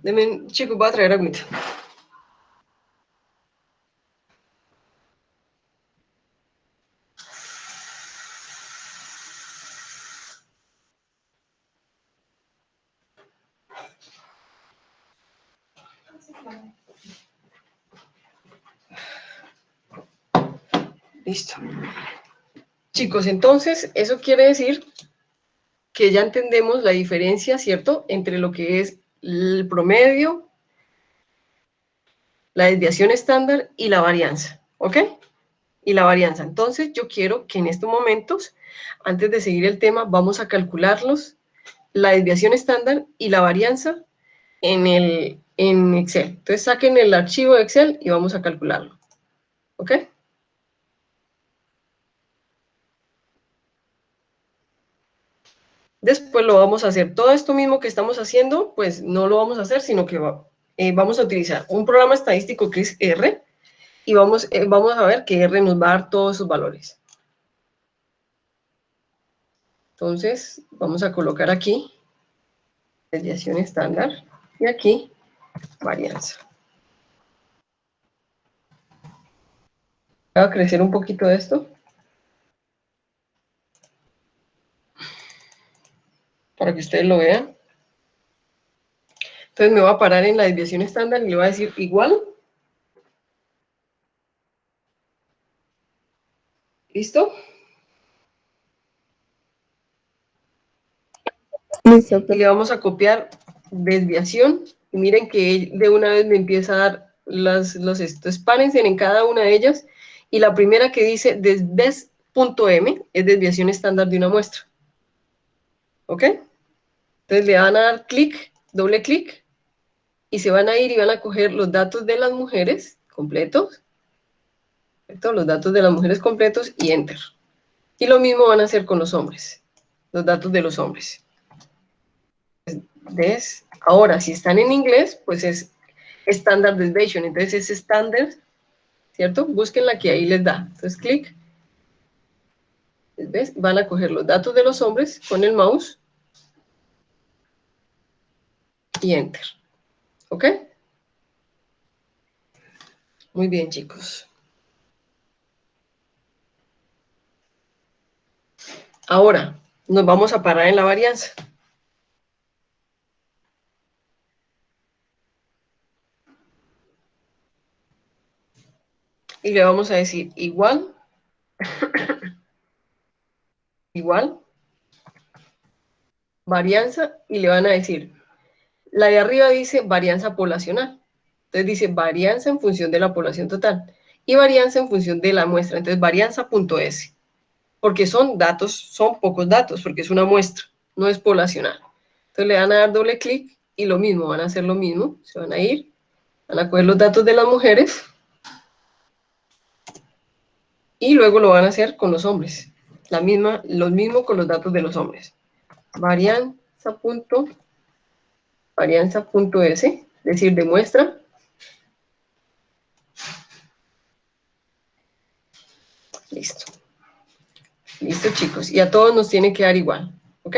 Deme, chicos, voy a traer agüita. Listo. Chicos, entonces, eso quiere decir que ya entendemos la diferencia, ¿cierto?, entre lo que es el promedio, la desviación estándar y la varianza, ¿ok? Y la varianza. Entonces, yo quiero que en estos momentos, antes de seguir el tema, vamos a calcularlos, la desviación estándar y la varianza en Excel. Entonces, saquen el archivo de Excel y vamos a calcularlo, ¿ok? Después lo vamos a hacer. Todo esto mismo que estamos haciendo, pues no lo vamos a hacer, sino que vamos a utilizar un programa estadístico que es R, y vamos a ver que R nos va a dar todos sus valores. Entonces, vamos a colocar aquí desviación estándar y aquí varianza. Voy a crecer un poquito esto para que ustedes lo vean. Entonces me voy a parar en la desviación estándar y le voy a decir igual. ¿Listo? Listo, Y profe. le vamos a copiar desviación. Y miren que de una vez me empieza a dar los estos. Párense en cada una de ellas. Y la primera que dice desves.m es desviación estándar de una muestra. ¿Ok? Entonces le van a dar clic, doble clic, y se van a ir y van a coger los datos de las mujeres completos. Los datos de las mujeres completos y enter. Y lo mismo van a hacer con los hombres. Los datos de los hombres. ¿Ves? Ahora, si están en inglés, pues es Standard Deviation. Entonces es estándar, ¿cierto? Busquen la que ahí les da. Entonces clic. ¿Ves? Van a coger los datos de los hombres con el mouse y enter. ¿Ok? Muy bien, chicos. Ahora, nos vamos a parar en la varianza. Y le vamos a decir igual, igual, varianza, y le van a decir, la de arriba dice varianza poblacional. Entonces dice varianza en función de la población total y varianza en función de la muestra. Entonces varianza.s, porque son datos, son pocos datos, porque es una muestra, no es poblacional. Entonces le van a dar doble clic y lo mismo, van a hacer lo mismo, se van a ir, van a coger los datos de las mujeres y luego lo van a hacer con los hombres. Lo mismo con los datos de los hombres. Varianza.s, es decir, de muestra. Listo. Listo, chicos. Y a todos nos tiene que dar igual. ¿Ok?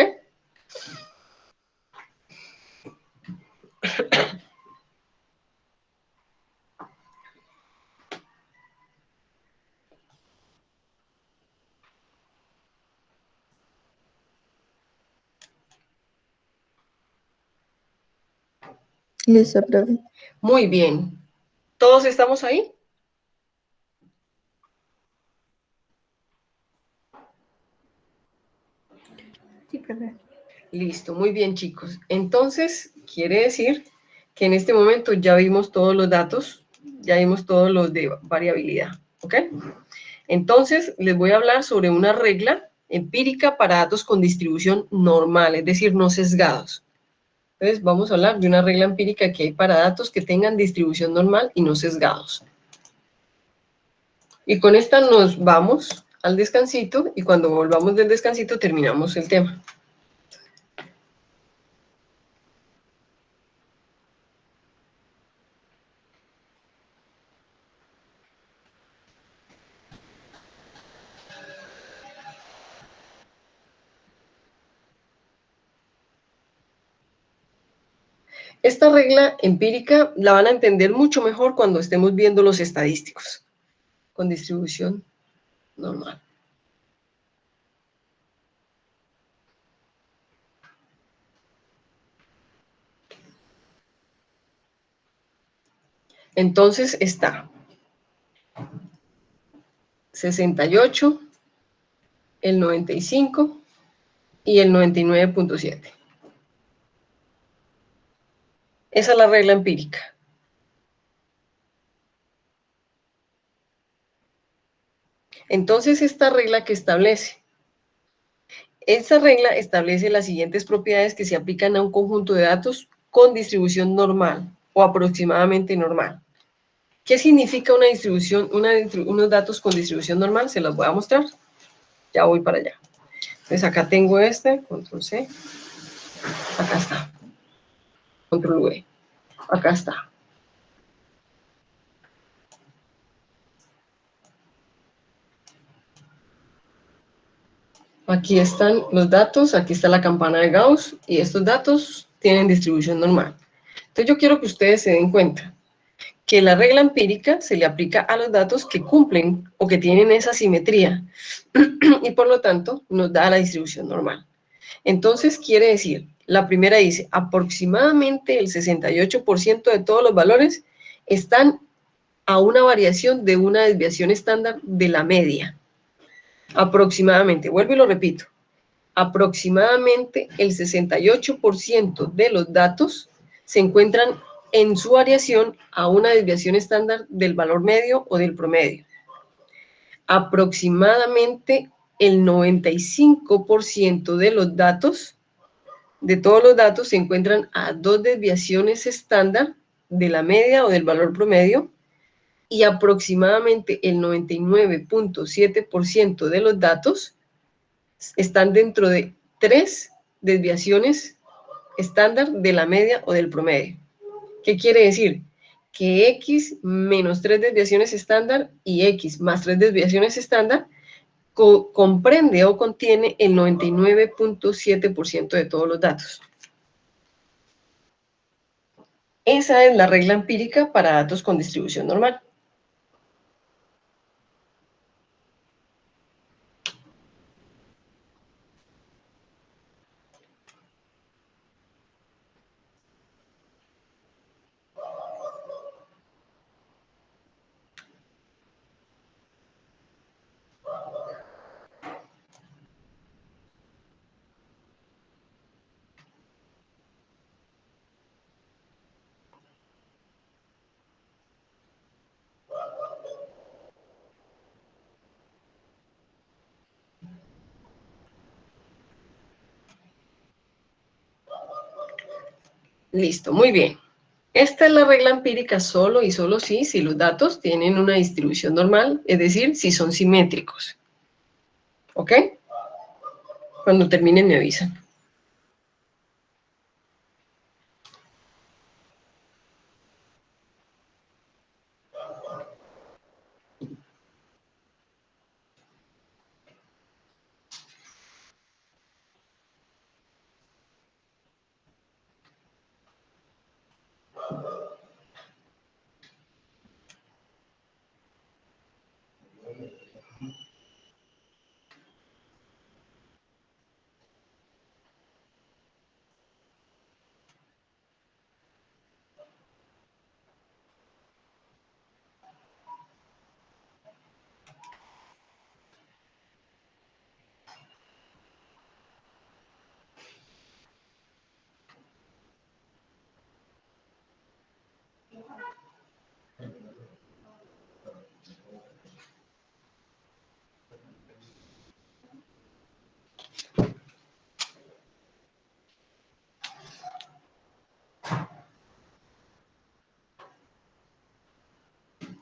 Listo, profe. Muy bien. ¿Todos estamos ahí? Sí, profe. Listo, muy bien, chicos. Entonces, quiere decir que en este momento ya vimos todos los datos, ya vimos todos los de variabilidad. ¿Ok? Entonces, les voy a hablar sobre una regla empírica para datos con distribución normal, es decir, no sesgados. Entonces, vamos a hablar de una regla empírica que hay para datos que tengan distribución normal y no sesgados. Y con esta nos vamos al descansito y cuando volvamos del descansito terminamos el tema. Esta regla empírica la van a entender mucho mejor cuando estemos viendo los estadísticos con distribución normal. Entonces está 68, el 95 y el 99.7. Esa es la regla empírica. Entonces, esta regla establece las siguientes propiedades que se aplican a un conjunto de datos con distribución normal o aproximadamente normal. ¿Qué significa una distribución, unos datos con distribución normal? Se los voy a mostrar. Ya voy para allá. Entonces, acá tengo este, control C. Acá está. Control V. Acá está. Aquí están los datos, aquí está la campana de Gauss, y estos datos tienen distribución normal. Entonces yo quiero que ustedes se den cuenta que la regla empírica se le aplica a los datos que cumplen o que tienen esa simetría, y por lo tanto nos da la distribución normal. Entonces quiere decir, la primera dice, aproximadamente el 68% de todos los valores están a una variación de una desviación estándar de la media. Aproximadamente, vuelvo y lo repito, aproximadamente el 68% de los datos se encuentran en su variación a una desviación estándar del valor medio o del promedio. Aproximadamente el 95% de los datos, de todos los datos, se encuentran a dos desviaciones estándar de la media o del valor promedio, y aproximadamente el 99.7% de los datos están dentro de 3 desviaciones estándar de la media o del promedio. ¿Qué quiere decir? Que X menos 3 desviaciones estándar y X más 3 desviaciones estándar comprende o contiene el 99.7% de todos los datos. Esa es la regla empírica para datos con distribución normal. Listo, muy bien. Esta es la regla empírica solo y solo si los datos tienen una distribución normal, es decir, si son simétricos. ¿Ok? Cuando terminen me avisan.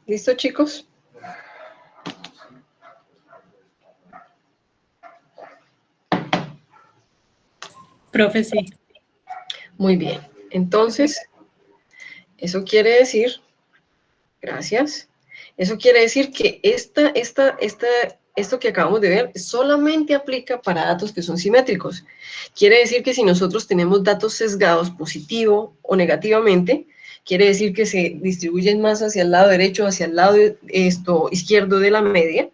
¿Listo, chicos? Profe, sí. Muy bien. Entonces, eso quiere decir, gracias, eso quiere decir que esto que acabamos de ver solamente aplica para datos que son simétricos. Quiere decir que si nosotros tenemos datos sesgados positivo o negativamente, quiere decir que se distribuyen más hacia el lado derecho o hacia el lado izquierdo de la media,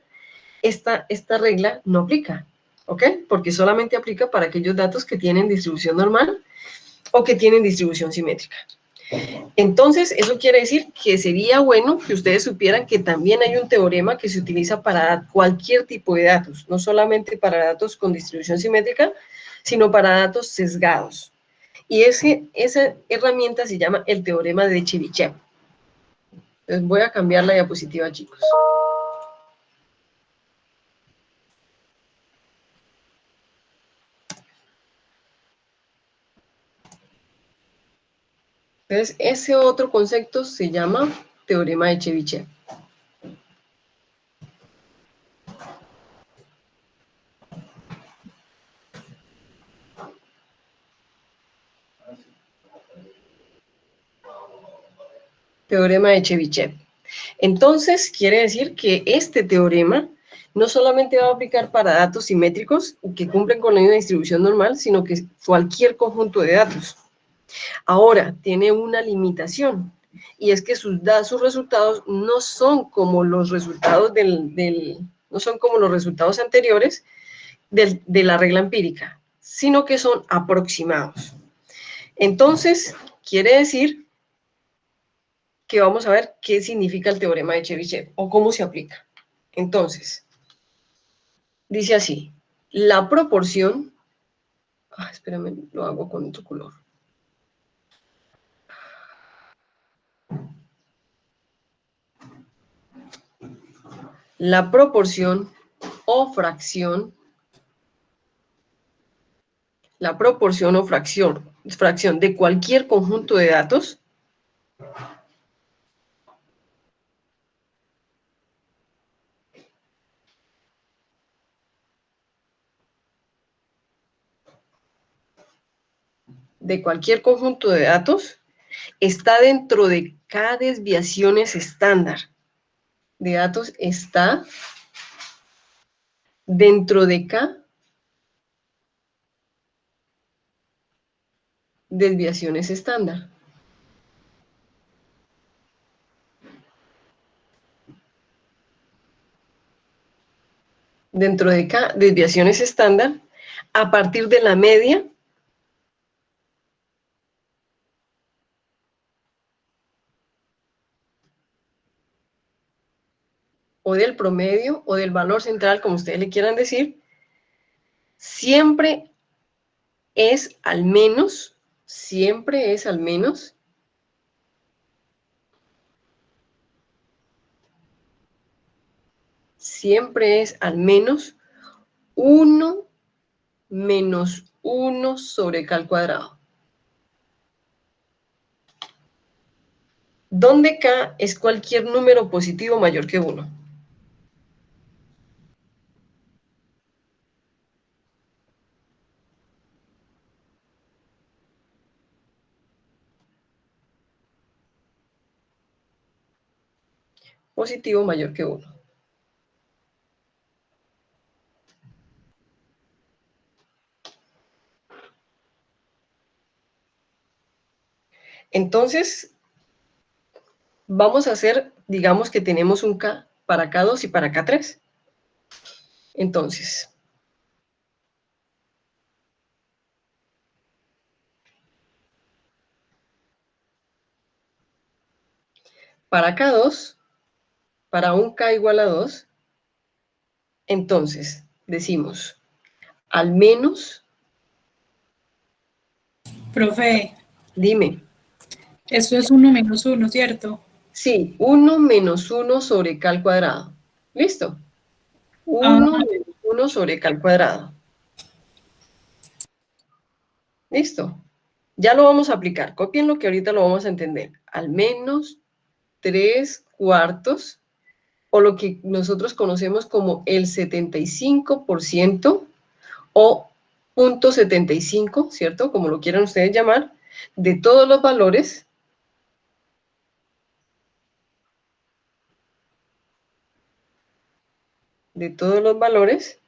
esta regla no aplica, ¿ok? Porque solamente aplica para aquellos datos que tienen distribución normal o que tienen distribución simétrica. Entonces, eso quiere decir que sería bueno que ustedes supieran que también hay un teorema que se utiliza para cualquier tipo de datos, no solamente para datos con distribución simétrica, sino para datos sesgados. Y esa herramienta se llama el teorema de Chebyshev. Entonces, voy a cambiar la diapositiva, chicos. Entonces, ese otro concepto se llama teorema de Chebyshev. Teorema de Chebyshev. Entonces, quiere decir que este teorema no solamente va a aplicar para datos simétricos que cumplen con la misma distribución normal, sino que cualquier conjunto de datos. Ahora, tiene una limitación, y es que sus resultados no son como los resultados no son como los resultados anteriores de la regla empírica, sino que son aproximados. Entonces, quiere decir que vamos a ver qué significa el teorema de Chebyshev o cómo se aplica. Entonces, dice así, la proporción, espérame, lo hago con otro color. La proporción o fracción, fracción de cualquier conjunto de datos está dentro de K desviaciones estándar de datos, está dentro de K desviaciones estándar. Dentro de K desviaciones estándar a partir de la media o del promedio o del valor central, como ustedes le quieran decir, siempre es al menos uno menos 1 sobre K al cuadrado. Donde K es cualquier número positivo mayor que 1. Positivo mayor que 1. Entonces, vamos a hacer, digamos que tenemos un K para K2 y para K3. Entonces, para K2, para un K igual a 2, entonces decimos, al menos... Profe, Dime. esto es 1 menos 1, ¿cierto? Sí, 1 menos 1 sobre K al cuadrado. ¿Listo? 1 menos 1 sobre K al cuadrado. ¿Listo? Ya lo vamos a aplicar. Copien lo que ahorita lo vamos a entender. Al menos 3/4, o lo que nosotros conocemos como el 75% o 0.75, ¿cierto? Como lo quieran ustedes llamar, de todos los valores de todos los valores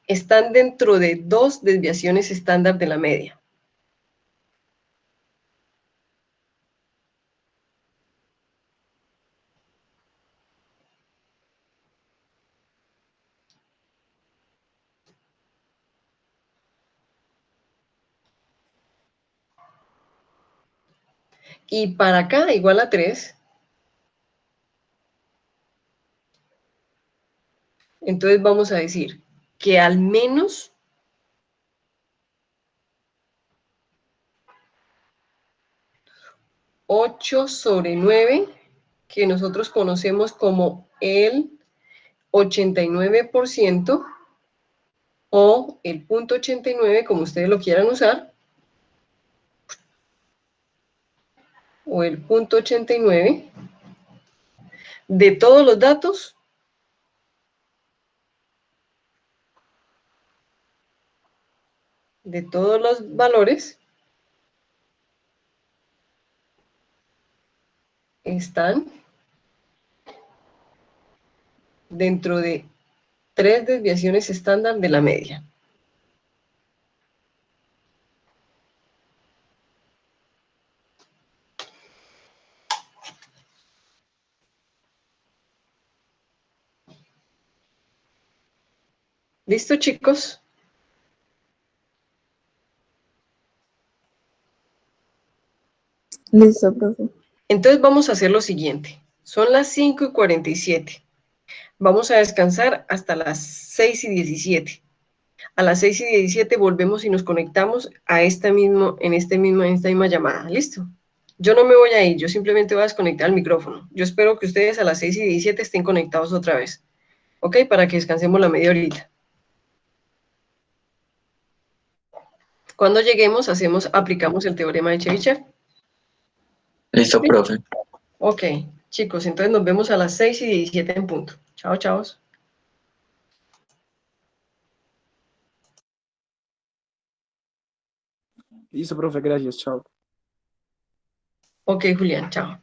están dentro de 2 desviaciones estándar de la media. Y para acá igual a 3, entonces vamos a decir que al menos (8/9), que nosotros conocemos como el 89%, o el 0.89, como ustedes lo quieran usar, o el 0.89, de todos los datos de todos los valores están dentro de 3 desviaciones estándar de la media. ¿Listo, chicos? Listo, profe. Entonces vamos a hacer lo siguiente. Son las 5:47. Vamos a descansar hasta las 6:17. A las 6:17 volvemos y nos conectamos a esta misma llamada. ¿Listo? Yo no me voy a ir, yo simplemente voy a desconectar el micrófono. Yo espero que ustedes a las 6:17 estén conectados otra vez. ¿Ok? Para que descansemos la media horita. Cuando lleguemos, aplicamos el teorema de Chebyshev. Listo, ¿Sí? profe. Ok, chicos, entonces nos vemos a las 6:17 en punto. Chao, chao. Listo, profe, gracias, chao. Ok, Julián, chao.